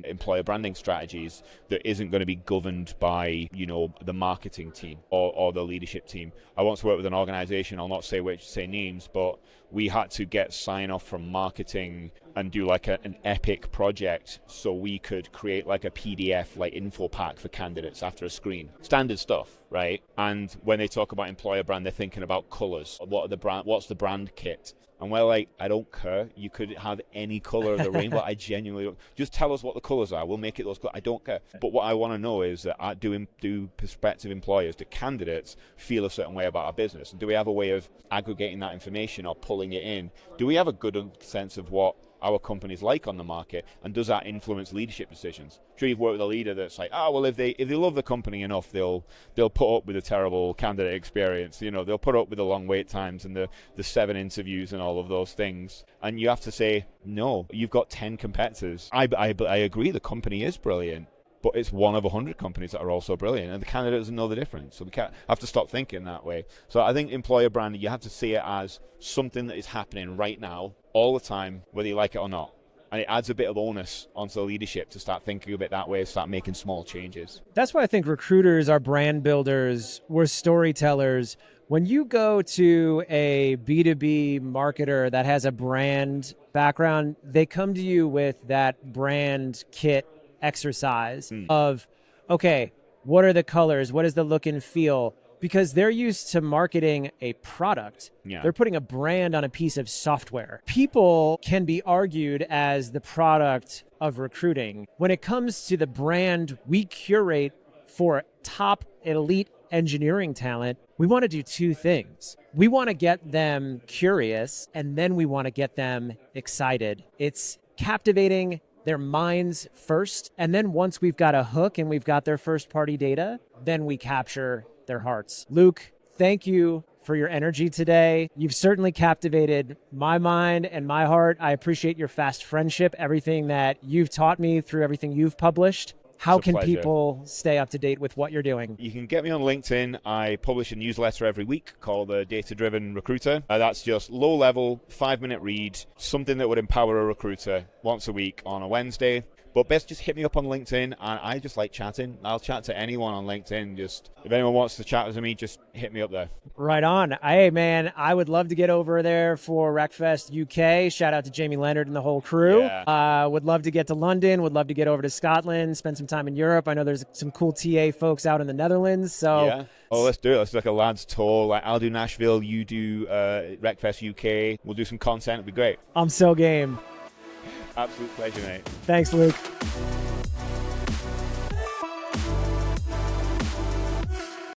employer branding strategies that isn't going to be governed by, you know, the marketing team or the leadership team. I once worked with an organization, I'll not say names, but we had to get sign-off from marketing and do like an epic project so we could create like a PDF like info pack for candidates after a screen. Standard stuff, right? And when they talk about employer brand, they're thinking about colors. What's the brand kit? And we're like, I don't care. You could have any color of the rainbow. I genuinely don't. Just tell us what the colors are. We'll make it those colors. I don't care. But what I want to know is that do prospective employers, do candidates feel a certain way about our business? And do we have a way of aggregating that information or pulling it in? Do we have a good sense of what our company's like on the market, and does that influence leadership decisions? Sure, you've worked with a leader that's like, well, if they love the company enough, they'll put up with a terrible candidate experience. You know, they'll put up with the long wait times and the 7 interviews and all of those things. And you have to say, no, you've got 10 competitors. I agree, the company is brilliant, but it's one of 100 companies that are also brilliant, and the candidate doesn't know the difference. So we can't have to stop thinking that way. So I think employer branding, you have to see it as something that is happening right now, all the time, whether you like it or not. And it adds a bit of onus onto the leadership to start thinking a bit that way, start making small changes. That's why I think recruiters are brand builders. We're storytellers. When you go to a B2B marketer that has a brand background, they come to you with that brand kit exercise of, okay, what are the colors? What is the look and feel? Because they're used to marketing a product. Yeah. They're putting a brand on a piece of software. People can be argued as the product of recruiting. When it comes to the brand we curate for top elite engineering talent, we want to do 2 things. We want to get them curious, and then we want to get them excited. It's captivating their minds first, and then once we've got a hook and we've got their first party data, then we capture their hearts. Luke, thank you for your energy today. You've certainly captivated my mind and my heart. I appreciate your fast friendship, everything that you've taught me through everything you've published. How can people stay up to date with what you're doing? You can get me on LinkedIn. I publish a newsletter every week called the Data-Driven Recruiter. That's just low-level, 5-minute read, something that would empower a recruiter once a week on a Wednesday. But best just hit me up on LinkedIn, and I just like chatting. I'll chat to anyone on LinkedIn. Just if anyone wants to chat with me, just hit me up there. Right on. Hey, man, I would love to get over there for RecFest UK. Shout out to Jamie Leonard and the whole crew. Yeah. Would love to get to London. Would love to get over to Scotland, spend some time in Europe. I know there's some cool TA folks out in the Netherlands. So yeah. Oh, let's do it. Let's do like a lads tour. Like I'll do Nashville, you do RecFest UK. We'll do some content. It'll be great. I'm so game. Absolute pleasure, mate. Thanks, Luke.